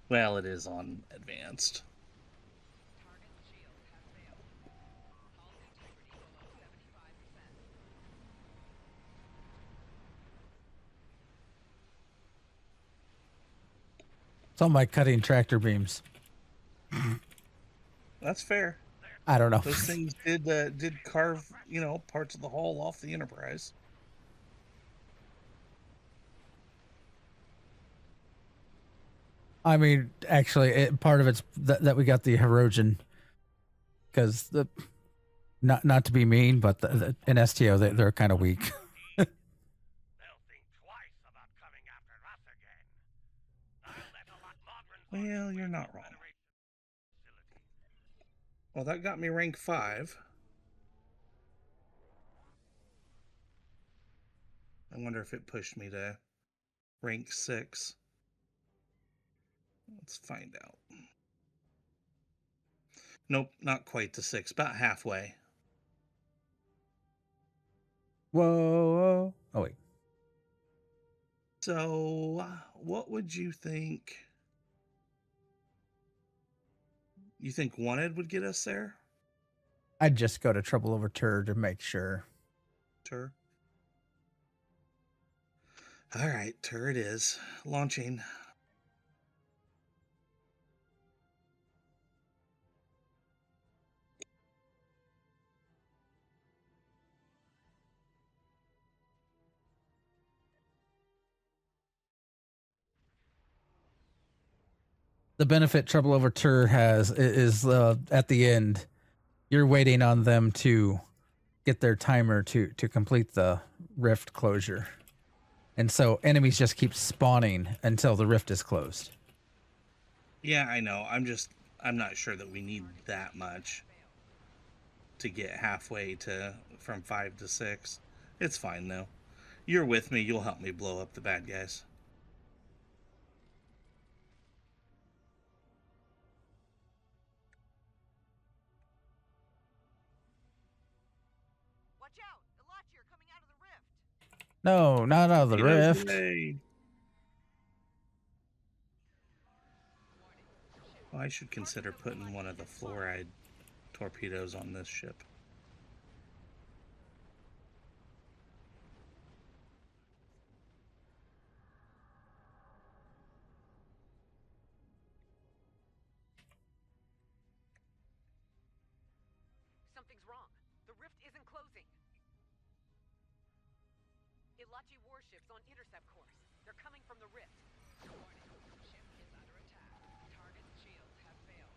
Well, it is on advanced. Target's shields have failed. Hull integrity below 75%. It's on my cutting tractor beams. That's fair. I don't know. Those things did carve, parts of the hull off the Enterprise. I mean, actually, part of it's that we got the Hirogen, because not to be mean, but in STO they're kind of weak. They'll think twice about coming after us again. I'll let a lot Modrons Well, you're not wrong. facility. Well, that got me rank 5. I wonder if it pushed me to rank 6. Let's find out. Nope, not quite to 6. About halfway. Whoa. Oh, wait. So, what would you think? You think Wanted would get us there? I'd just go to trouble over tur to make sure. Tur. All right, tur it is. Launching. The benefit trouble over tur has is at the end, you're waiting on them to get their timer to complete the rift closure. And so enemies just keep spawning until the rift is closed. Yeah, I know. I'm not sure that we need that much to get halfway to from 5 to 6. It's fine though. You're with me. You'll help me blow up the bad guys. Watch out! Elachi are coming out of the rift. No, not out of the rift. Well, I should consider putting one of the fluoride torpedoes on this ship. Something's wrong. The rift isn't closing. Elachi warships on intercept course. They're coming from the rift. Warning. Ship is under attack. Target's shields have failed.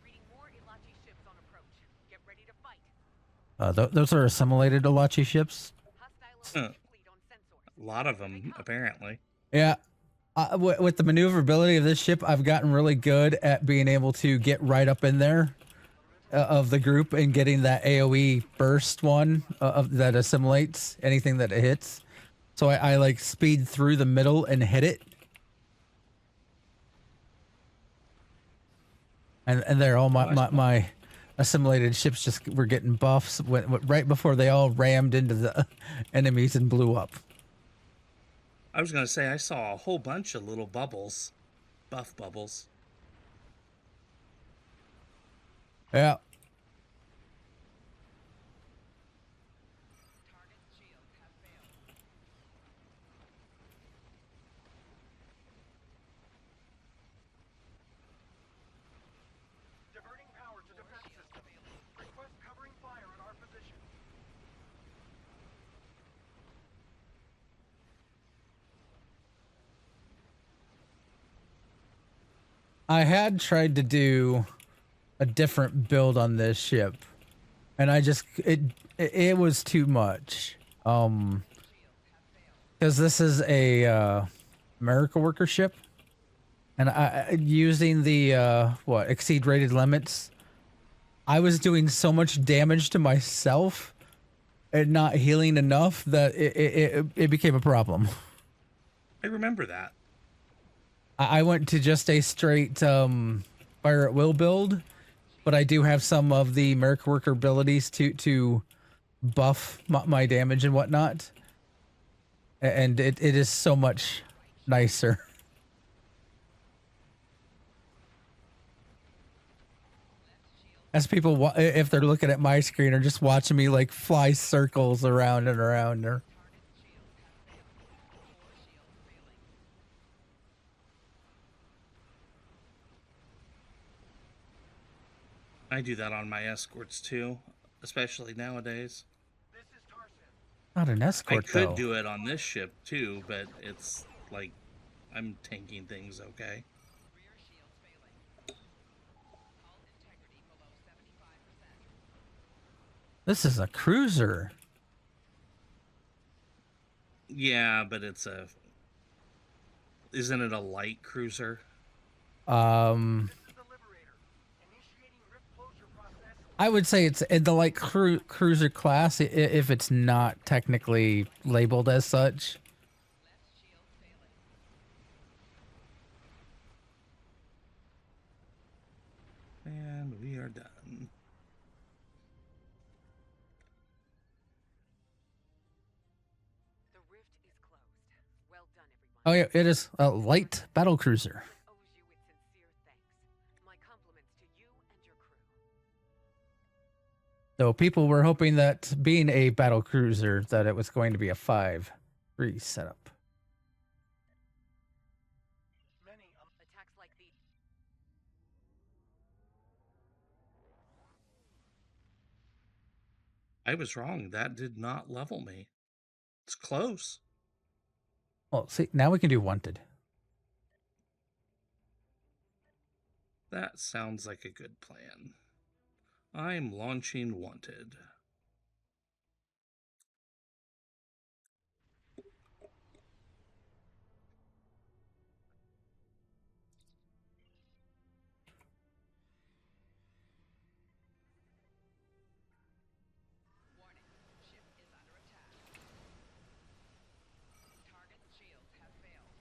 Reading more Elachi ships on approach. Get ready to fight. Those are assimilated Elachi ships. Hostile fleet on sensors. A lot of them, apparently. Yeah. With the maneuverability of this ship, I've gotten really good at being able to get right up in there of the group and getting that AoE burst one that assimilates anything that it hits. So I like speed through the middle and hit it. And they're all my assimilated ships just were getting buffs right before they all rammed into the enemies and blew up. I was going to say, I saw a whole bunch of little bubbles. Buff bubbles. Yeah. Target's shields have failed. Diverting power to defense system. Request covering fire at our position. I had tried to do a different build on this ship, and I just it was too much. Because this is a miracle worker ship, and I using the exceed rated limits, I was doing so much damage to myself and not healing enough that it became a problem. I remember that. I went to just a straight fire at will build, but I do have some of the miracle worker abilities to buff my damage and whatnot, and it is so much nicer. As people, if they're looking at my screen, are just watching me like fly circles around and around her. I do that on my escorts too, especially nowadays. This is Tarzan. Not an escort, I could though. do it on this ship too, but it's like I'm tanking things okay. Rear shields failing. Hull integrity below 75%. This is a cruiser. Yeah, but isn't it a light cruiser? This is the Liberator. Initiating rift closure process. I would say it's in the like cruiser class if it's not technically labeled as such. Left shield failing. And we are done. The rift is closed. Well done, everyone. Oh yeah, it is a light battle cruiser. Owes you with sincere thanks. My compliments to you and your crew. So people were hoping that being a battle cruiser, that it was going to be a 5-3 setup. Many attacks like these. I was wrong. That did not level me. It's close. Well, see, now we can do wanted. That sounds like a good plan. I'm launching wanted. Warning, ship is under attack. Target's shields have failed.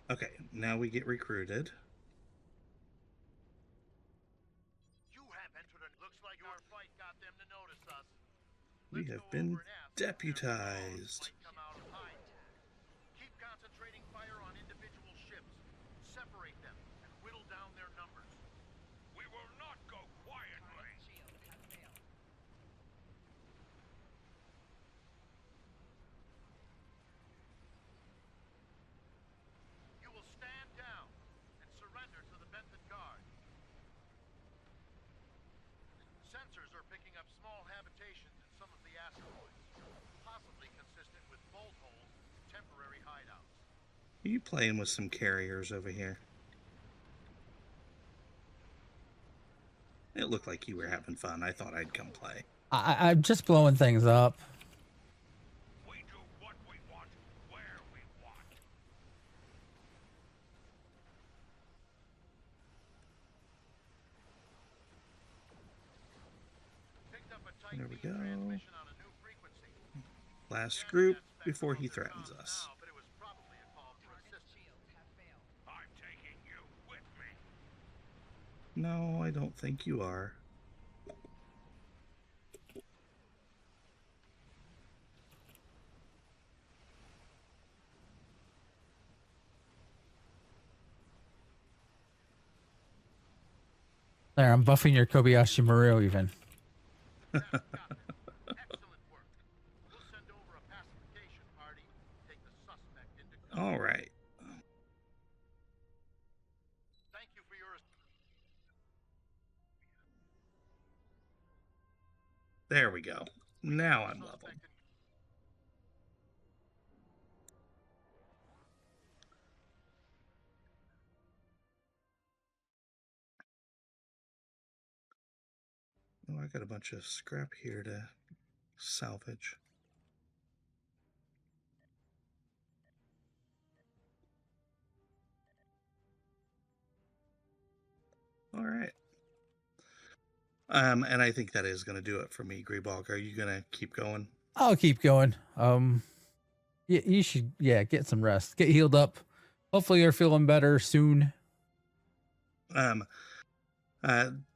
Okay, now we get recruited. You have entered a... Looks like our fight got them to notice us. We Let's have go been over and ask if their deputized. might come out of hiding. Keep concentrating fire on individual ships. Separate them and whittle down their numbers. We will not go quietly. Shields have failed. You will stand down and surrender to the Benthen Guard. Sensors are picking up small habitations in some of the asteroids, possibly consistent with bolt holes, temporary hideouts. Are you playing with some carriers over here? It looked like you were having fun. I thought I'd come play. I'm just blowing things up. We do what we want, where we want. Picked up a tight There we beam go. transmission on a new frequency. Last Scanning group that spectrum before he of their threatens comms us. now, but it was probably a call for Target's assistance. shields have failed. I'm taking you with me. No, I don't think you are. There, I'm buffing your Kobayashi Maru even. Excellent work. We'll send over a pacification party, take the suspect into custody. All right. Thank you for your... There we go. Now I'm level. suspect in- Oh, I got a bunch of scrap here to salvage. All right. And I think that is going to do it for me, Greebog. Are you going to keep going? I'll keep going. You should, get some rest. Get healed up. Hopefully you're feeling better soon.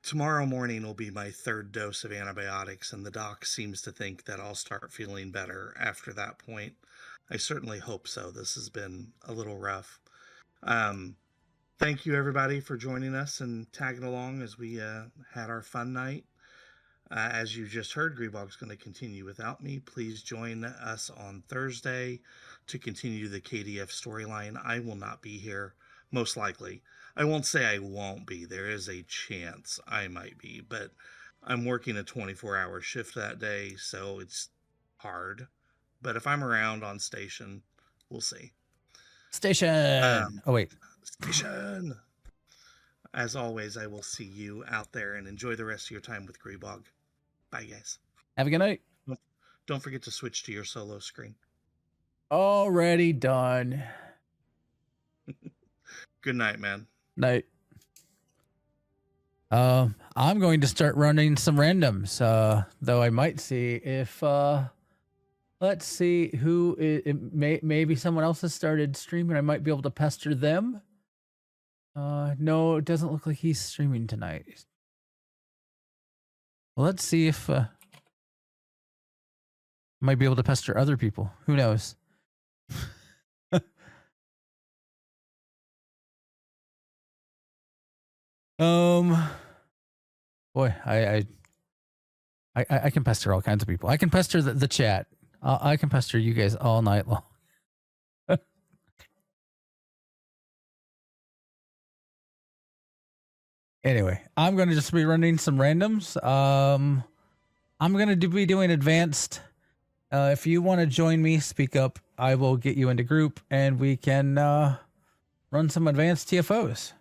Tomorrow morning will be my third dose of antibiotics, and the doc seems to think that I'll start feeling better after that point. I certainly hope so. This has been a little rough. Thank you, everybody, for joining us and tagging along as we had our fun night. As you just heard, Greebog's going to continue without me. Please join us on Thursday to continue the KDF storyline. I will not be here, most likely. I won't say I won't be. There is a chance I might be, but I'm working a 24-hour shift that day, so it's hard. But if I'm around on station, we'll see. Station. Oh, wait. Station. As always, I will see you out there and enjoy the rest of your time with Greebog. Bye, guys. Have a good night. Don't forget to switch to your solo screen. Already done. Good night, man. Night. I'm going to start running some randoms, though I might see if, let's see who maybe someone else has started streaming. I might be able to pester them. No, it doesn't look like he's streaming tonight. Well, let's see if, might be able to pester other people. Who knows? Um, boy, I can pester all kinds of people. I can pester the chat. I can pester you guys all night long. Anyway, I'm going to just be running some randoms. I'm going to be doing advanced. If you want to join me, speak up. I will get you into group and we can run some advanced TFOs.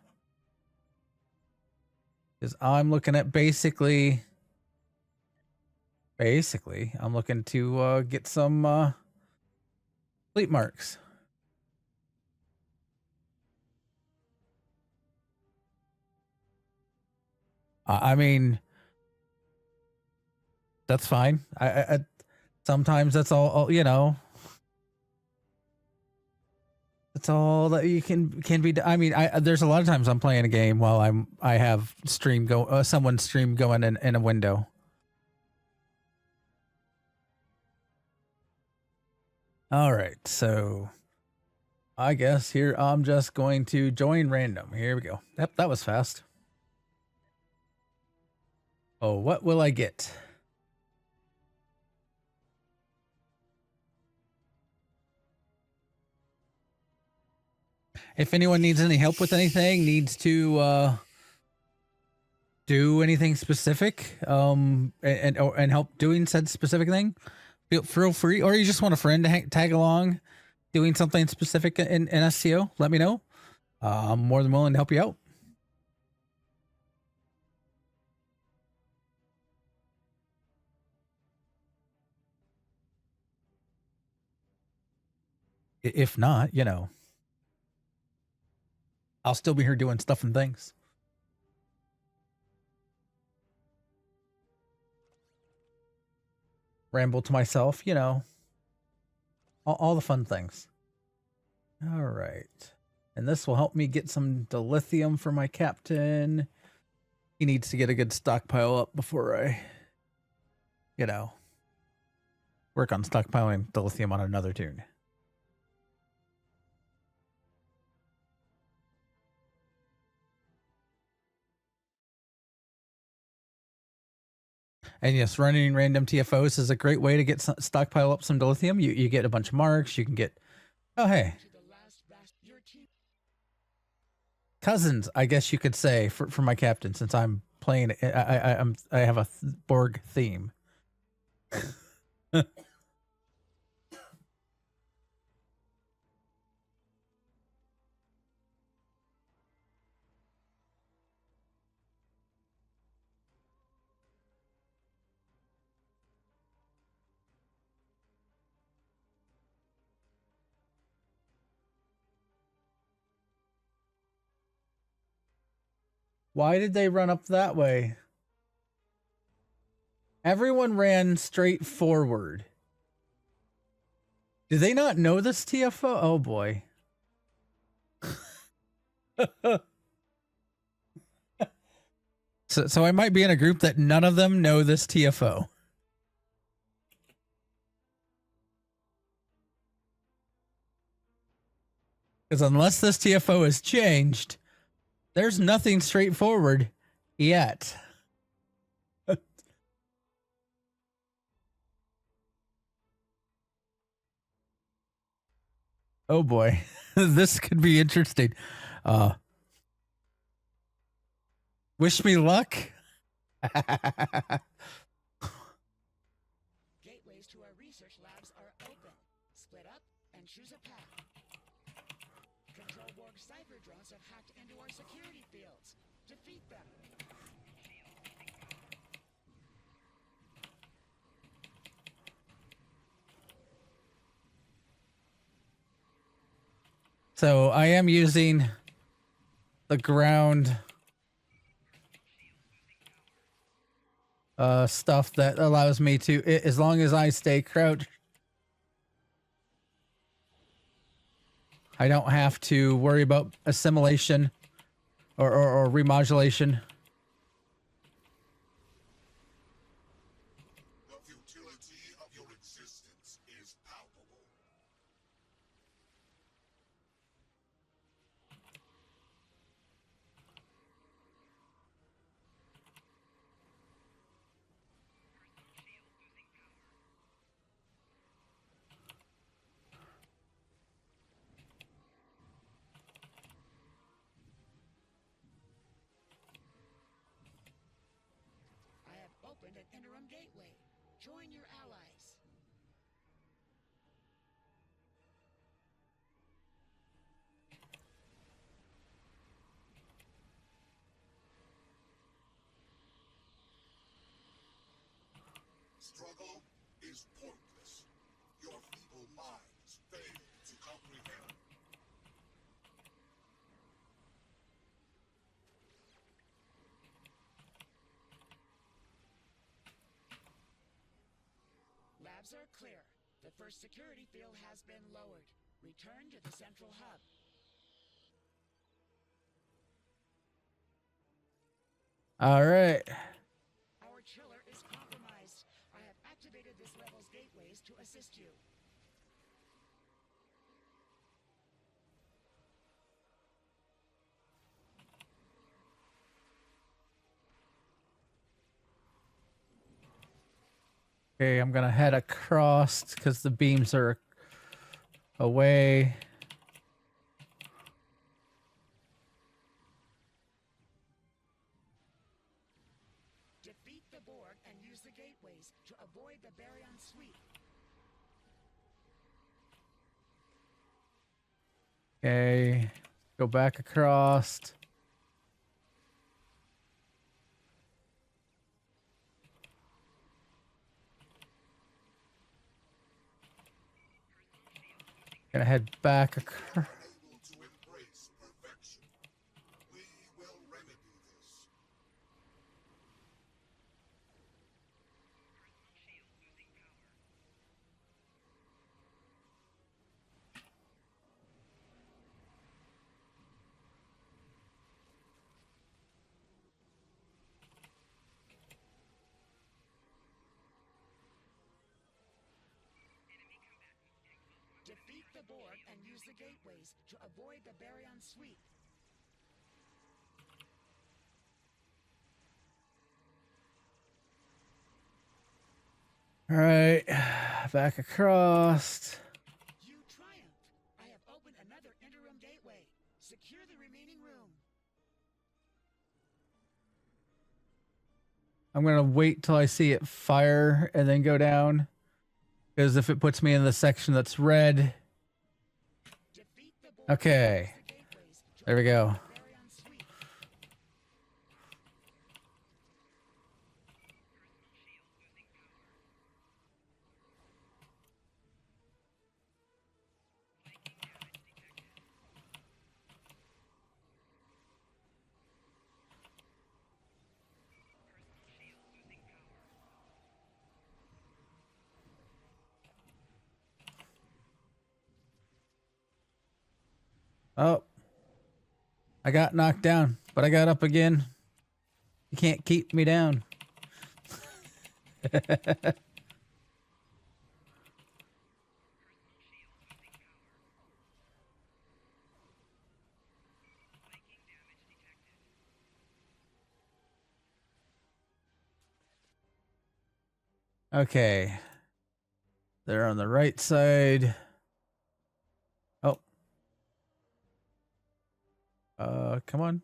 Because I'm looking at basically, I'm looking to get some fleet marks. I mean, that's fine. I sometimes that's all you know. That's all that you can be. I mean, there's a lot of times I'm playing a game while I have stream go someone's stream going in a window. All right, so I guess here I'm just going to join random. Here we go. Yep, that was fast. Oh, what will I get? If anyone needs any help with anything, needs to do anything specific, and help doing said specific thing, feel free. Or you just want a friend to tag along, doing something specific in SCO, let me know. I'm more than willing to help you out. If not, you know, I'll still be here doing stuff and things. Ramble to myself, you know, all the fun things. All right. And this will help me get some dilithium for my captain. He needs to get a good stockpile up before I, you know, work on stockpiling dilithium on another tune. And yes, running random TFOs is a great way to get stockpile up some dilithium. You get a bunch of marks. You can get, oh hey, cousins, I guess you could say for my captain, since I'm playing. I have a Borg theme. Why did they run up that way? Everyone ran straight forward. Do they not know this TFO? Oh boy. So I might be in a group that none of them know this TFO. Because unless this TFO is changed, there's nothing straightforward yet. Oh boy, this could be interesting. Wish me luck. Gateways to our research labs are open. Split up and choose a path. Control Borg cipher drones have hacked into our security fields. Defeat them. So I am using the ground stuff that allows me to, as long as I stay crouched, I don't have to worry about assimilation or remodulation. The futility of your existence is palpable. opened an interim gateway. Join your allies. Struggle is pointless. Your feeble minds fail to comprehend. Labs are clear. The first security field has been lowered. Return to the central hub. All right. Our chiller is compromised. I have activated this level's gateways to assist you. Okay, I'm gonna head across because the beams are away. Defeat the Borg and use the gateways to avoid the Baryon sweep. Okay, go back across. Gonna head back across. Unable to embrace perfection. We will remedy this. Defeat the Borg and use the gateways to avoid the Baryon sweep. All right, back across. You triumphed. I have opened another interim gateway. Secure the remaining room. I'm gonna wait till I see it fire and then go down. Because if it puts me in the section that's red. Defeat the Borg Okay. and use the gateways to There we go. avoid the Baryon sweep. Oh. I got knocked down, but I got up again. You can't keep me down. Okay. They're on the right side. Oh. Come on.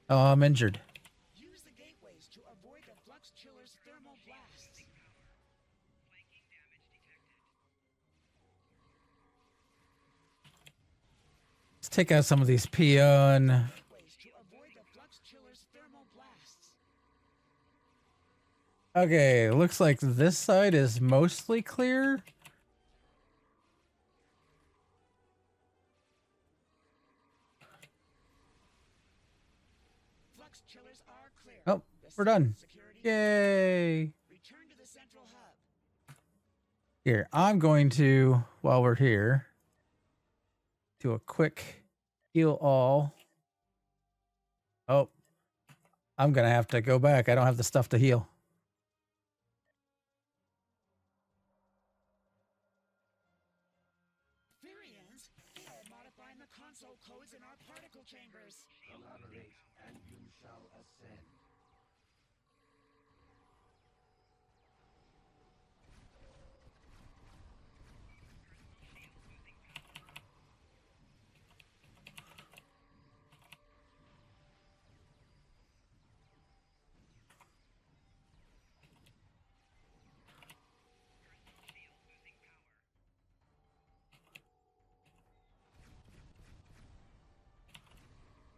Oh, I'm injured. Use the gateways to avoid the flux chiller's thermal blasts. Let's take out some of these peon. Gateways to avoid the flux chiller's thermal blasts. Okay, looks like this side is mostly clear. Flux chillers are clear. Oh, The we're done. security Yay. return to the central hub. Here, I'm going to, while we're here, do a quick heal all. Oh, I'm going to have to go back. I don't have the stuff to heal. Therians, they are modifying the console codes in our particle chambers. Collaborate, and you shall ascend.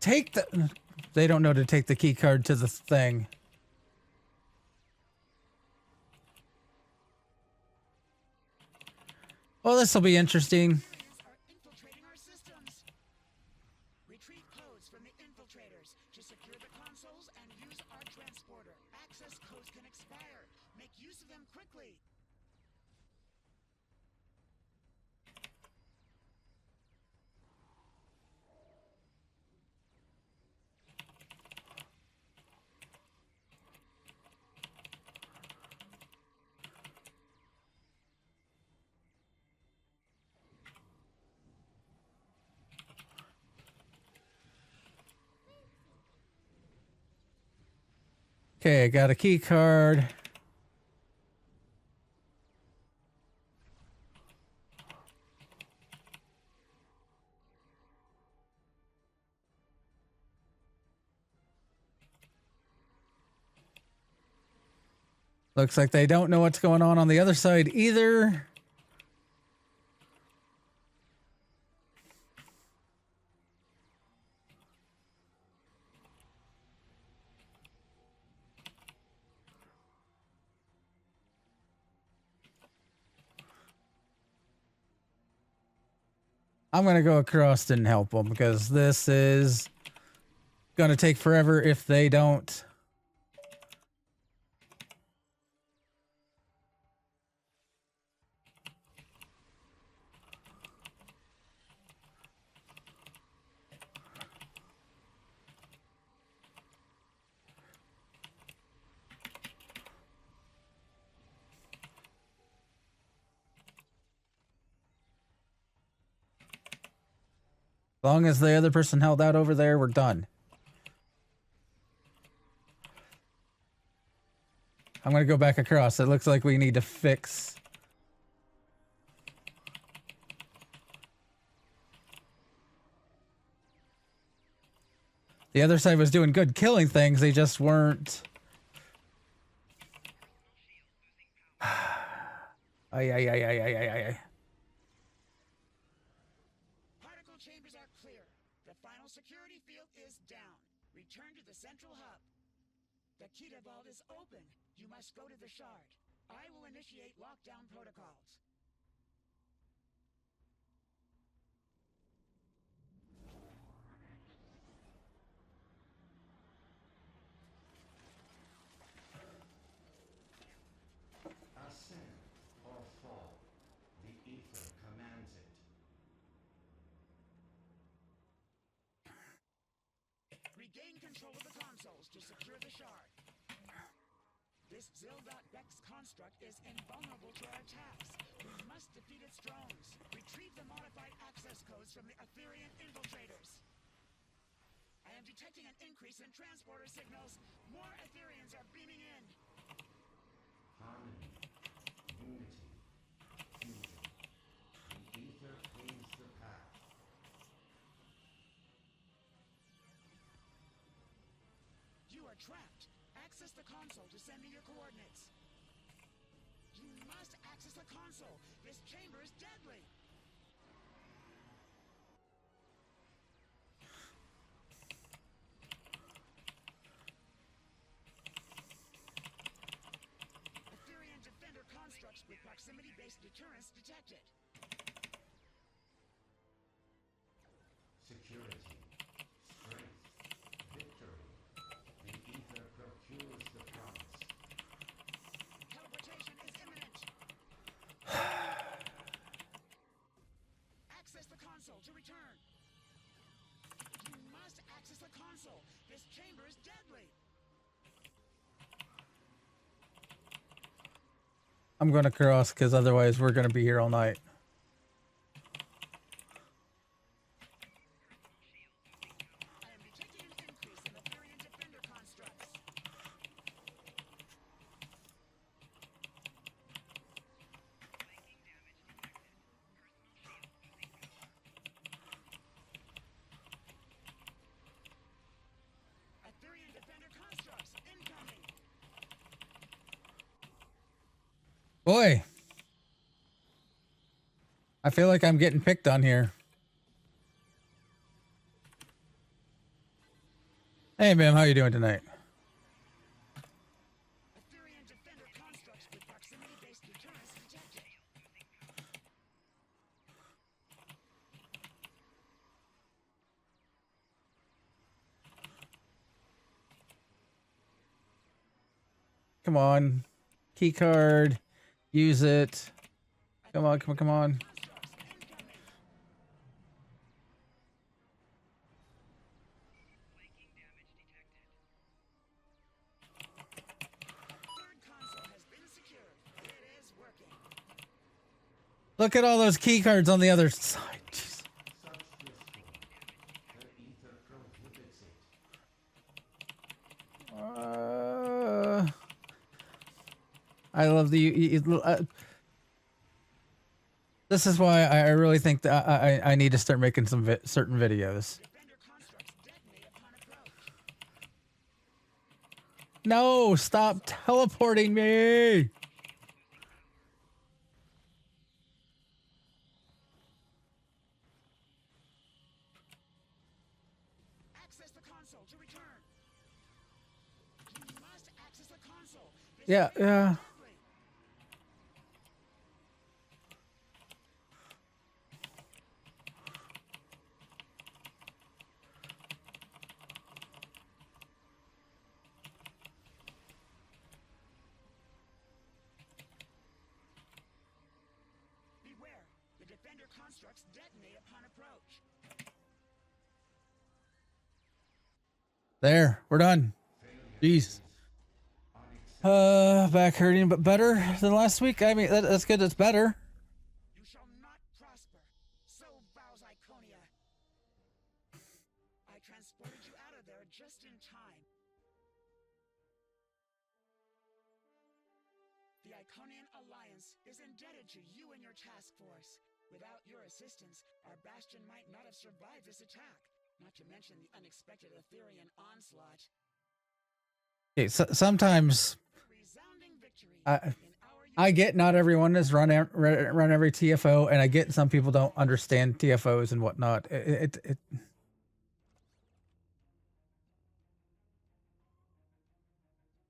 take the... They don't know to take the key card to the thing. Well, this will be interesting. Are infiltrating our systems. Retrieve codes from the infiltrators to secure the consoles and use our transporter. Access codes can expire. Make use of them quickly. Okay, I got a key card. Looks like they don't know what's going on the other side either. I'm going to go across and help them because this is going to take forever if they don't. As long as the other person held out over there, we're done. I'm going to go back across. It looks like we need to fix... The other side was doing good killing things, they just weren't... Ay. Particle chambers are clear. The final security field is down. Return to the central hub. The Kita vault is open. You must go to the shard. I will initiate lockdown protocols. Ascend or fall. The ether commands it. Regain control of the consoles to secure the shard. This Zil.Bex construct is invulnerable to our attacks. We must defeat its drones. Retrieve the modified access codes from the Etherean infiltrators. I am detecting an increase in transporter signals. More Ethereans are beaming in. Harmony, unity, fusion. The ether cleans the path. You are trapped. Access the console to send me your coordinates. You must access the console. This chamber is deadly. Etherean defender constructs with proximity-based deterrence detected. Security, strength, victory. The ether procures the promise. Teleportation is imminent. Access the console to return. You must access the console. This chamber is deadly. I'm going to cross because otherwise we're going to be here all night. I am detecting an increase in Etherean defender constructs. Etherean defender constructs incoming. Boy. I feel like I'm getting picked on here. Hey, ma'am, how you doing tonight? Ethereum defender constructs with proximity-based deterrence detected. Come on. Key card. Use it. Come on, come on, come on. Constructs incoming. Third console has been secured. It is working. Look at all those key cards on the other side. Jeez. The ether prohibits it. I love the. This is why I really think that I need to start making some certain videos. Defender constructs detonate upon approach. No, stop teleporting me. Access the console to return. You must access the console. This Yeah, is yeah. deadly. Beware, the defender constructs detonate upon approach. There, we're done. Jeez. Back hurting, but better than last week. I mean, that's good. It's better. You shall not prosper. So vows Iconia. I transported you out of there just in time. The Iconian Alliance is indebted to you and your task force. Without your assistance, our bastion might not have survived this attack. Not to mention the unexpected Etherean onslaught. Okay, so sometimes Resounding victory. I get not everyone has run every TFO, and I get some people don't understand TFOs and whatnot.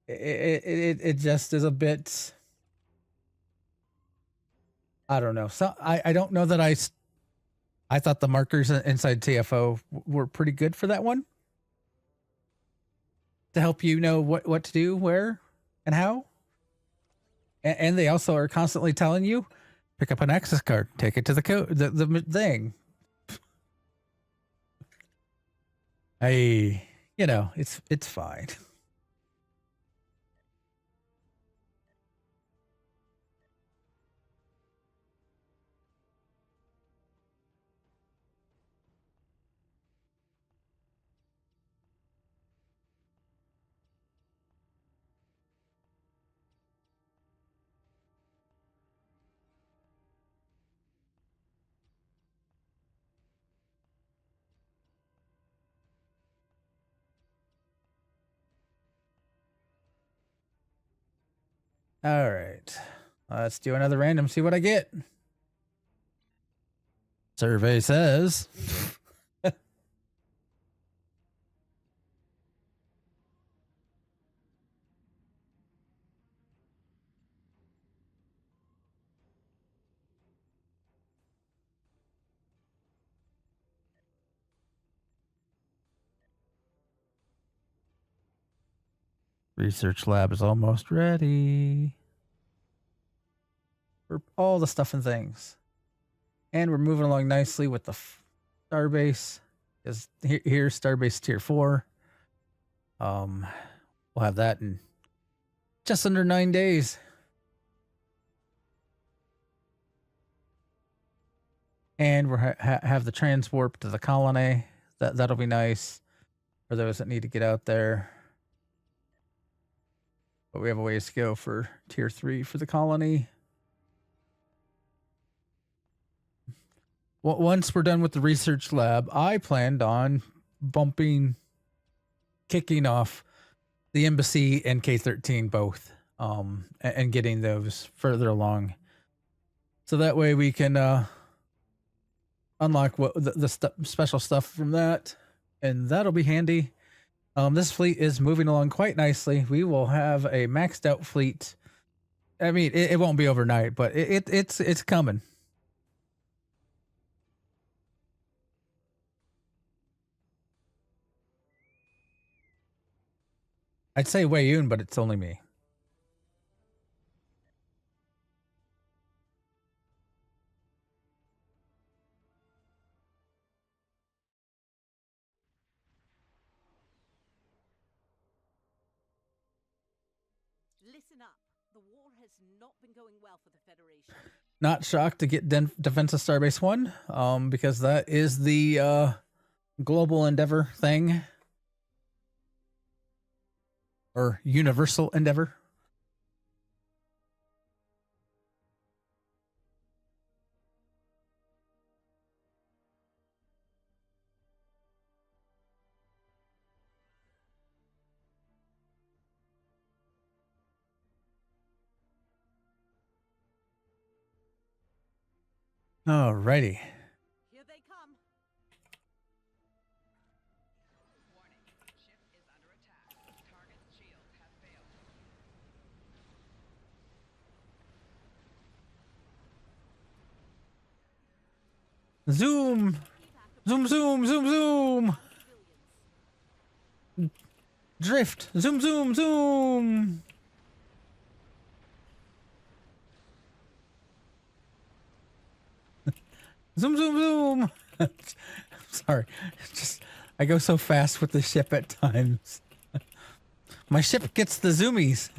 It just is a bit. I don't know. So I don't know that I thought the markers inside TFO were pretty good for that one, to help you know what to do, where, and how. And they also are constantly telling you, pick up an access card, take it to the code, the thing. It's fine. All right. Let's do another random, see what I get. Survey says. Research lab is almost ready for all the stuff and things. And we're moving along nicely with the Starbase. Is here's Starbase Tier 4. We'll have that in just under 9 days. And we'll have the transwarp to the colony. That'll be nice for those that need to get out there. But we have a ways to go for Tier 3 for the colony. Well, once we're done with the research lab, I planned on kicking off the embassy and K-13 both, and getting those further along. So that way we can unlock the special stuff from that, and that'll be handy. This fleet is moving along quite nicely. We will have a maxed out fleet. I mean, it won't be overnight, but it's coming. I'd say Wei Yun, but it's only me. Listen up. The war has not been going well for the Federation. Not shocked to get Defense of Starbase 1, because that is the global endeavor thing. Or universal endeavor. Alrighty. Here they come. Warning. Ship is under attack. Target's shields have failed. Zoom! Zoom, zoom, zoom, zoom! Drift! Zoom, zoom, zoom! Zoom, zoom, zoom! Sorry. Just, I go so fast with the ship at times. My ship gets the zoomies.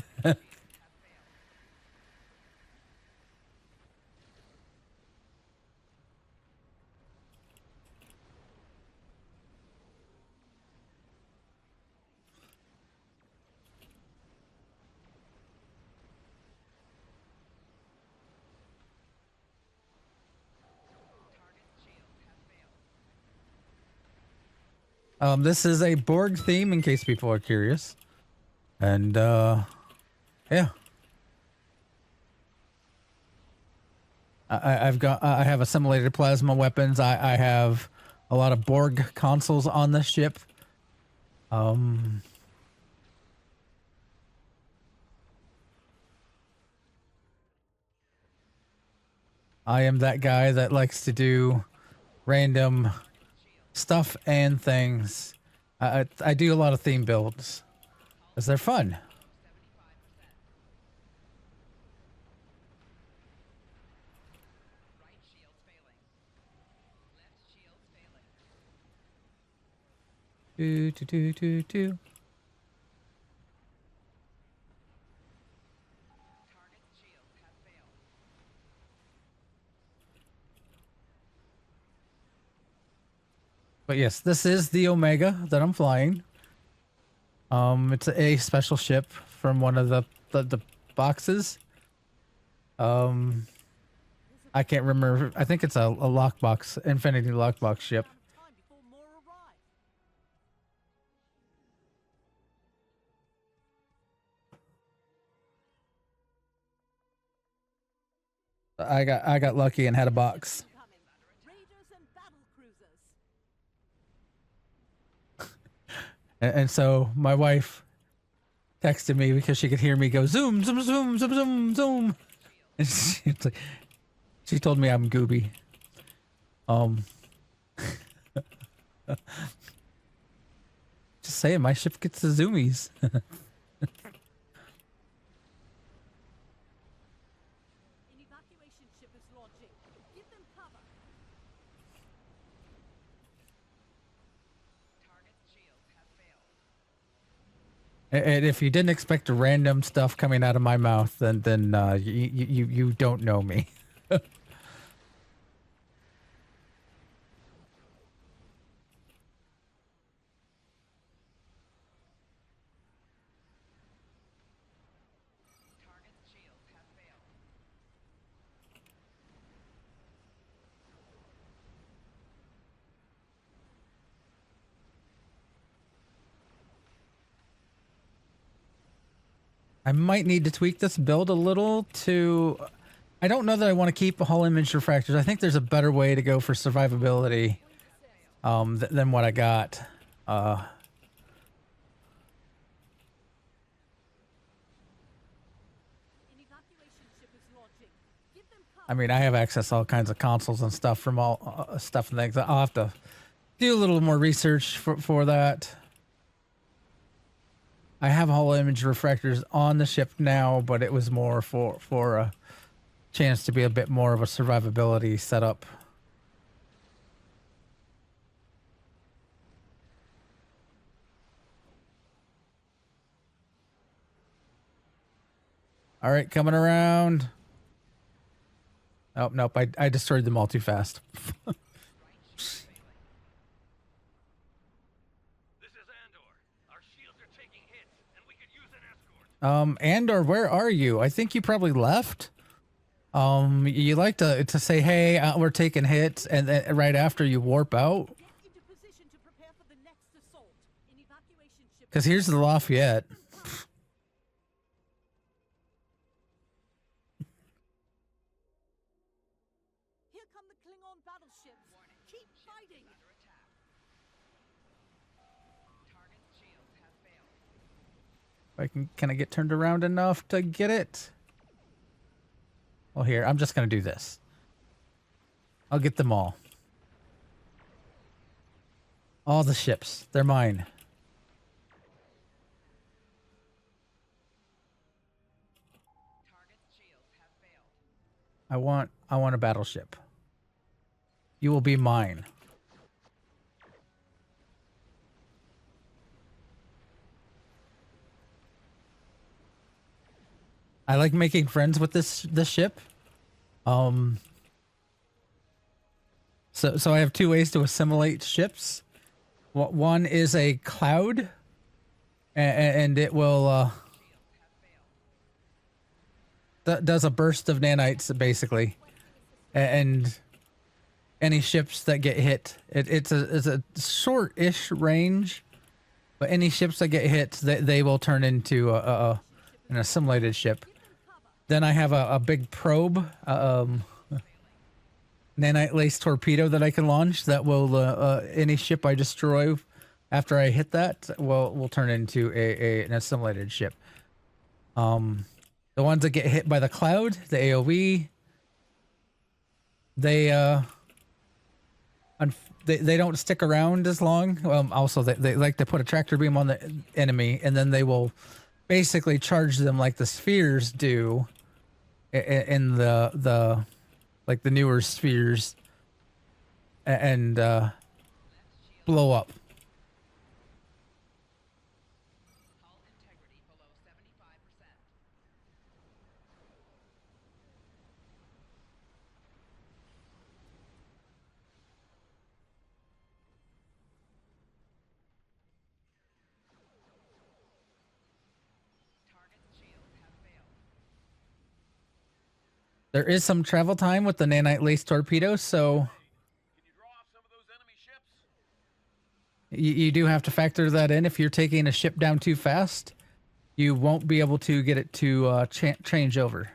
This is a Borg theme, in case people are curious. And, yeah. I have assimilated plasma weapons. I have a lot of Borg consoles on this ship. I am that guy that likes to do random stuff and things. I do a lot of theme builds because they're fun. Right shield's failing. Left shield's failing. Do. Target's shields have failed. But yes, this is the Omega that I'm flying. It's a special ship from one of the boxes. I can't remember. I think it's a lockbox, Infinity lockbox ship. Time before more arrive. I got lucky and had a box. Coming. Raiders and battle cruisers. And so my wife texted me because she could hear me go zoom, zoom, zoom, zoom, zoom, zoom. And she told me I'm gooby. Just saying, my ship gets the zoomies. An evacuation ship is launching. Give them cover. Target's shields have failed. And if you didn't expect random stuff coming out of my mouth, then you don't know me. Target's shields have failed. I might need to tweak this build a little to... I don't know that I want to keep Hull image refractors. I think there's a better way to go for survivability than what I got. I mean, I have access to all kinds of consoles and stuff from all stuff and things. I'll have to do a little more research for that. I have whole image refractors on the ship now, but it was more for a chance to be a bit more of a survivability setup. All right, coming around. Oh, nope, I destroyed them all too fast. Andor, where are you? I think you probably left. You like to say, hey, we're taking hits, and then right after you warp out. Because here's the Lafayette. Here come the Klingon battleships. Keep fighting. Can I get turned around enough to get it? Well, here, I'm just going to do this. I'll get them all. All the ships. They're mine. I want a battleship. You will be mine. I like making friends with this ship. So I have two ways to assimilate ships. One is a cloud, and it will does a burst of nanites basically, and any ships that get hit, it's a short-ish range, but any ships that get hit, they will turn into an assimilated ship. Then I have a big probe, nanite lace torpedo that I can launch that will any ship I destroy after I hit that will turn into an assimilated ship. The ones that get hit by the cloud, the AOE, they don't stick around as long. Also, they like to put a tractor beam on the enemy, and then they will basically charge them like the spheres do in the like the newer spheres, and blow up. There is some travel time with the nanite lace torpedo, so you do have to factor that in. If you're taking a ship down too fast, you won't be able to get it to change over.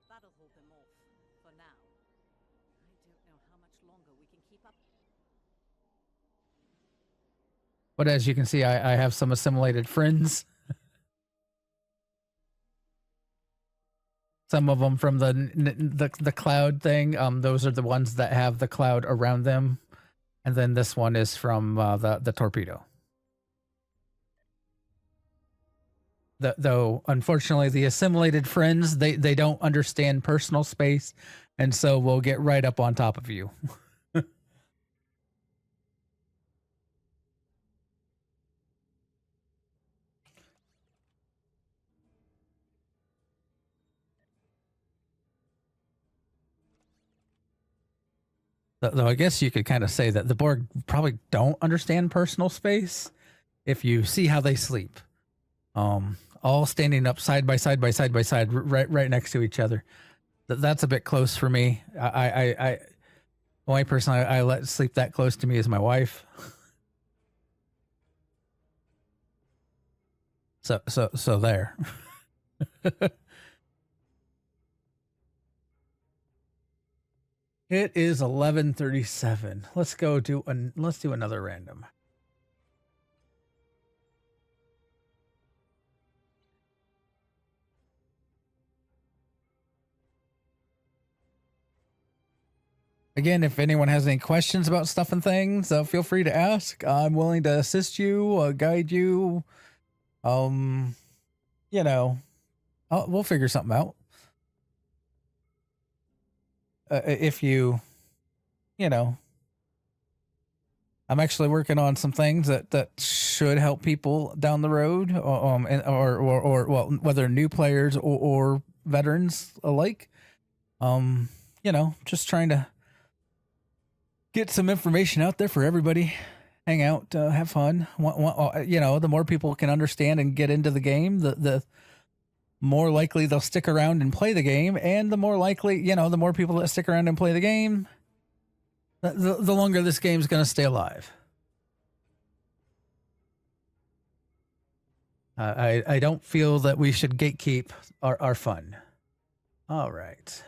That'll hold them off for now. I don't know how much longer we can keep up. But as you can see, I have some assimilated friends. Some of them from the cloud thing. Those are the ones that have the cloud around them, and then this one is from the torpedo. Though unfortunately, the assimilated friends they don't understand personal space, and so will get right up on top of you. Though I guess you could kind of say that the Borg probably don't understand personal space if you see how they sleep. All standing up side by side, right next to each other. That's a bit close for me. The only person I let sleep that close to me is my wife. So there. It is 11:37. Let's do another random. Again, if anyone has any questions about stuff and things, feel free to ask. I'm willing to assist you, guide you. You know, we'll figure something out. If you know, I'm actually working on some things that should help people down the road, or well, whether new players or veterans alike. You know, just trying to get some information out there for everybody. Hang out, have fun. You know, the more people can understand and get into the game, the more likely they'll stick around and play the game, and the more likely, you know, the more people that stick around and play the game, the longer this game's going to stay alive. I don't feel that we should gatekeep our fun. All right.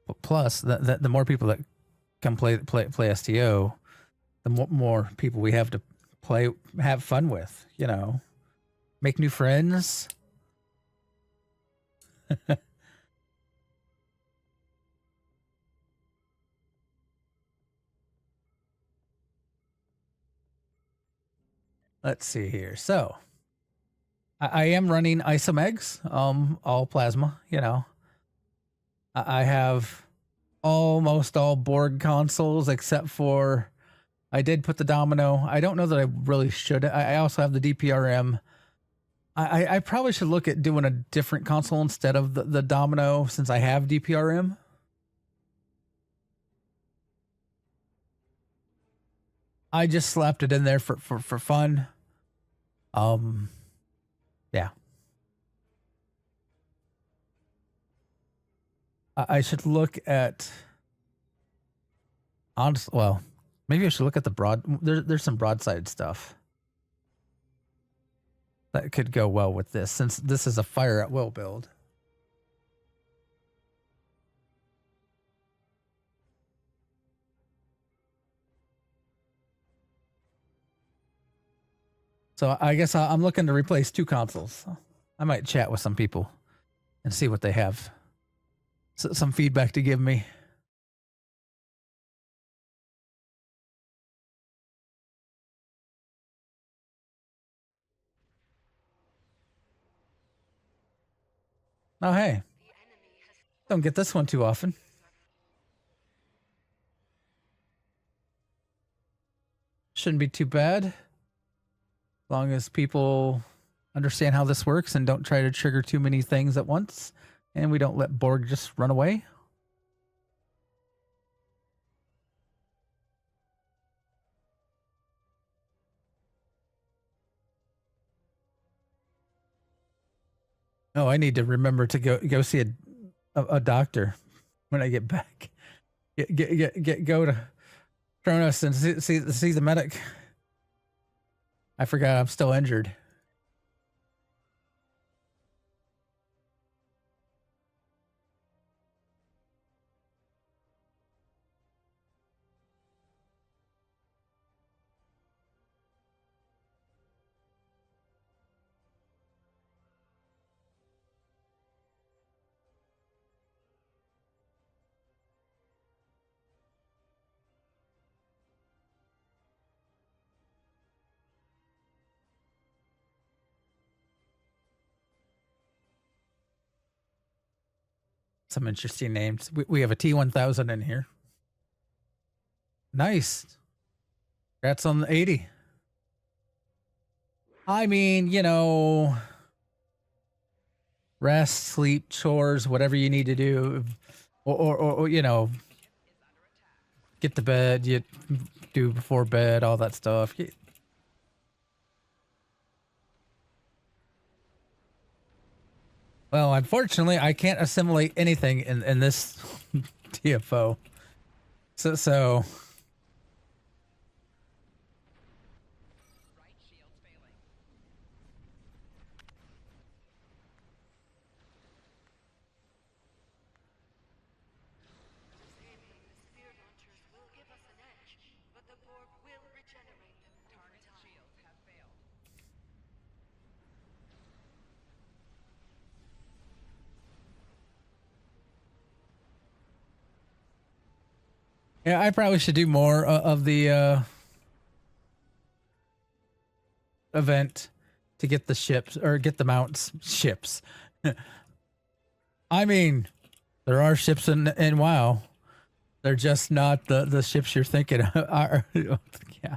But plus, the more people that come play STO, the more people we have to have fun with. You know, make new friends. Let's see here. So, I am running isomegs, all plasma. You know, I have almost all Borg consoles except for I did put the Domino. I don't know that I really should. I also have the DPRM. I probably should look at doing a different console instead of the Domino since I have DPRM. I just slapped it in there for fun. Yeah. I should look at well, maybe I should look at the there's some broadside stuff that could go well with this, since this is a fire at will build. So I guess I'm looking to replace 2 consoles. I might chat with some people and see what they have. Some feedback to give me. Oh, hey. Don't get this one too often. Shouldn't be too bad. As long as people understand how this works and don't try to trigger too many things at once, and we don't let Borg just run away. Oh, I need to remember to go see a doctor when I get back. Go to Kronos and see the medic. I forgot I'm still injured. Some interesting names. We have a T1000 in here. Nice. Congrats on the 80. I mean, you know, rest, sleep, chores, whatever you need to do, or you know, get to bed, you do before bed, all that stuff. Well, unfortunately, I can't assimilate anything in this TFO. So Yeah, I probably should do more of the event to get the ships or get the mounts ships. I mean, there are ships in WoW. They're just not the ships you're thinking of. Are, yeah.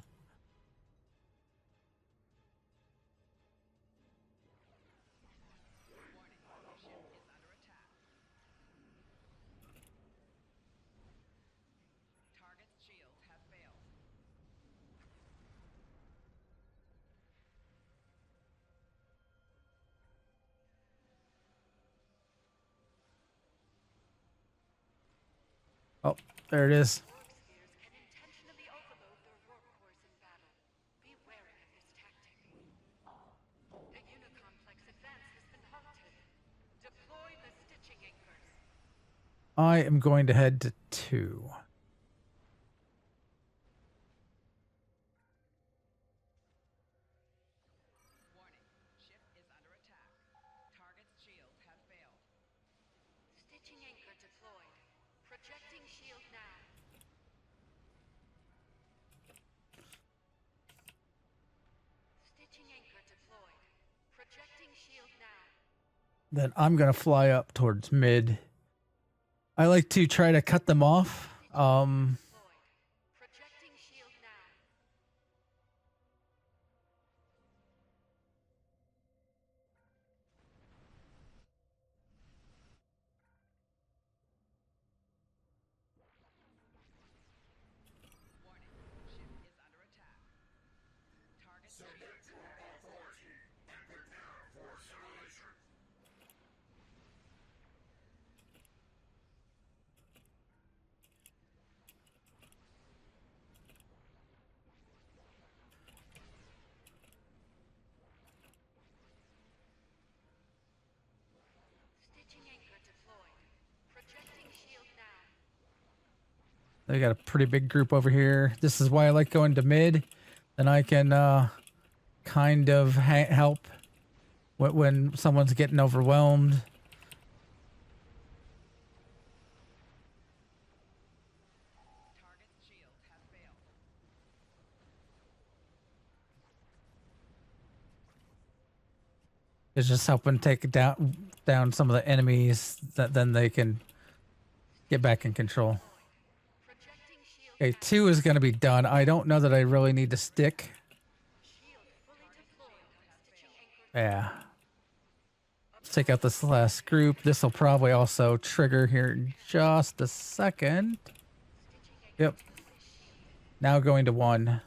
Oh, there it is. Can intentionally overload their workforce in battle. Be wary of this tactic. The Unicomplex advance has been halted. Deploy the stitching anchors. I am going to head to 2. Stitching anchor deployed. Projecting shield now. Stitching anchor deployed. Projecting shield now. Then I'm going to fly up towards mid. I like to try to cut them off. Projecting shield now. Submit to our authority and prepare for assimilation. Stitching anchor deployed. Projecting shield now. They got a pretty big group over here. This is why I like going to mid. Then I can kind of help when someone's getting overwhelmed. It's just helping take down some of the enemies that then they can get back in control. Okay, 2 is going to be done. I don't know that I really need to stick. Yeah. Let's take out this last group. This will probably also trigger here in just a second. Yep. Now going to 1.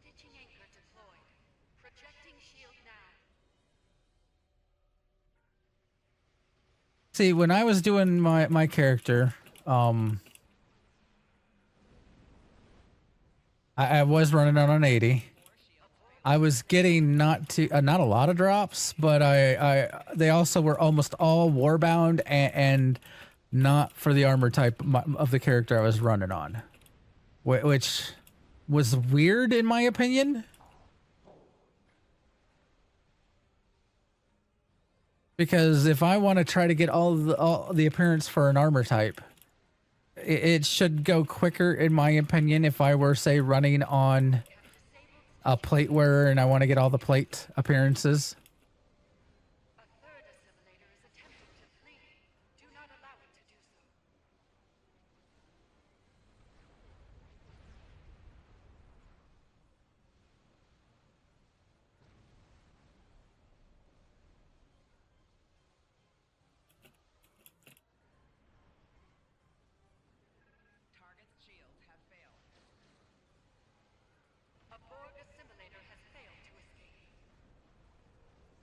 Stitching anchor deployed. Projecting shield now. See, when I was doing my character, I was running on an 80. I was getting not a lot of drops, but they also were almost all warbound and not for the armor type of the character I was running on, which was weird in my opinion. Because if I want to try to get all the appearance for an armor type, it should go quicker in my opinion if I were, say, running on a plate wearer and I want to get all the plate appearances. A third assimilator is attempting to flee. Do not allow it to do so. A Borg assimilator has failed to escape.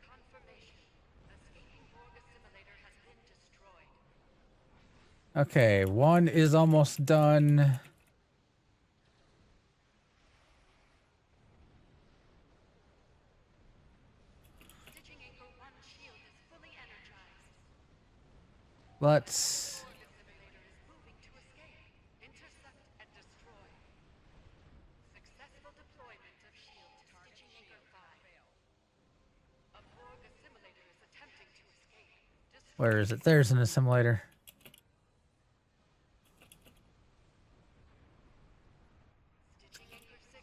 Confirmation. Escaping Borg assimilator has been destroyed. Okay, 1 is almost done. Stitching anchor 1 shield is fully energized. Let's... Borg assimilator is moving to escape. Intercept and destroy. Successful Where is it? There's an assimilator.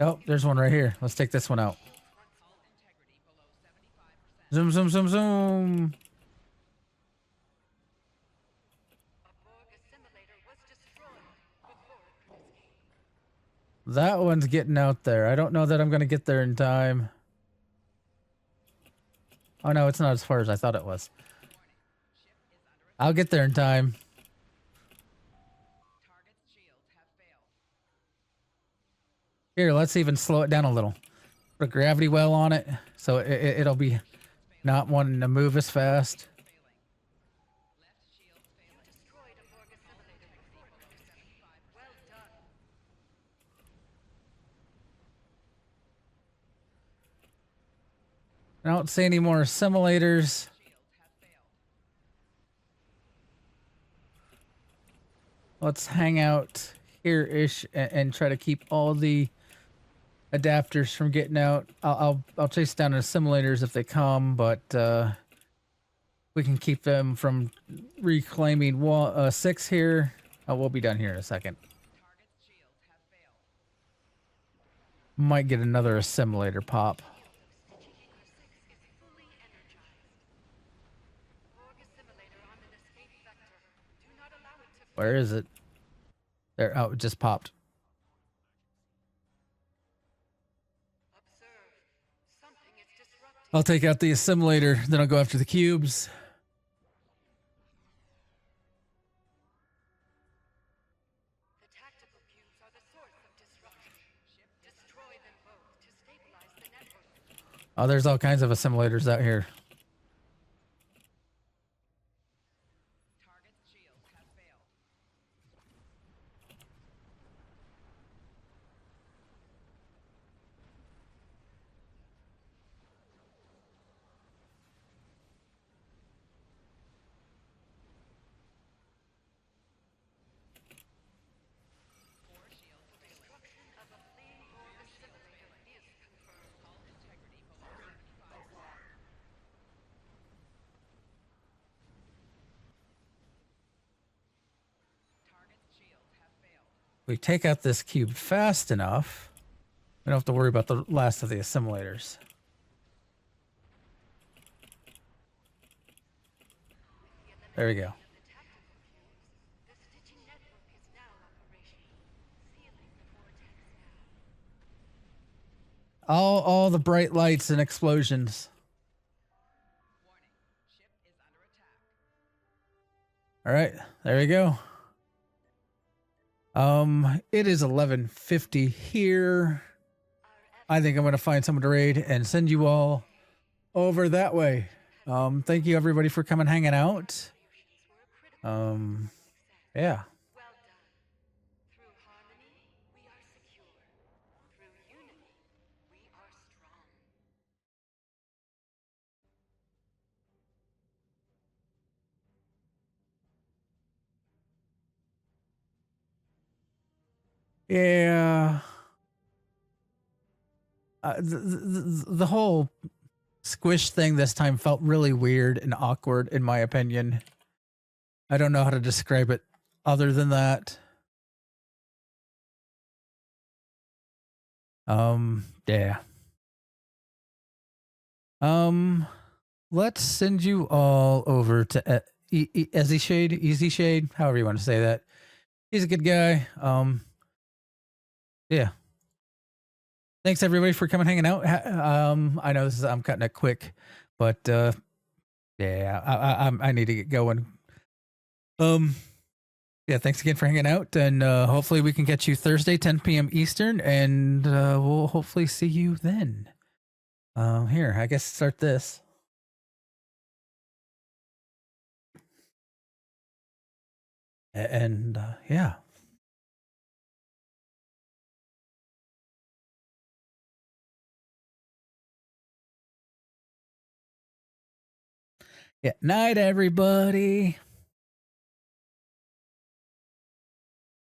Oh, there's one right here. Let's take this one out. Zoom, zoom, zoom, zoom. That one's getting out there. I don't know that I'm going to get there in time. Oh, no, it's not as far as I thought it was. I'll get there in time. Here, let's even slow it down a little. Put a gravity well on it, so it'll be not wanting to move as fast. I don't see any more simulators. Let's hang out here-ish and try to keep all the adapters from getting out. I'll chase down the simulators if they come, but we can keep them from reclaiming 6 here. Oh, we'll be done here in a second. Might get another assimilator pop. Where is it? There. Oh, it just popped. I'll take out the assimilator, then I'll go after the cubes. The tactical cubes are the source of disruption. Destroy them both to stabilize the network. Oh, there's all kinds of assimilators out here. We take out this cube fast enough, we don't have to worry about the last of the assimilators. There we go. All the bright lights and explosions. All right, there we go. It is 11:50 here. I think I'm going to find someone to raid and send you all over that way. Thank you everybody for coming hanging out. Yeah. Yeah. The whole squish thing this time felt really weird and awkward, in my opinion. I don't know how to describe it other than that. Yeah. Let's send you all over to Easy Shade, however you want to say that. He's a good guy. Yeah. Thanks everybody for coming hanging out. I know I'm cutting it quick, but yeah, I need to get going. Yeah, thanks again for hanging out, and hopefully we can get you Thursday, 10 p.m. Eastern, and we'll hopefully see you then. Here, I guess start this. And yeah. Yeah, night everybody.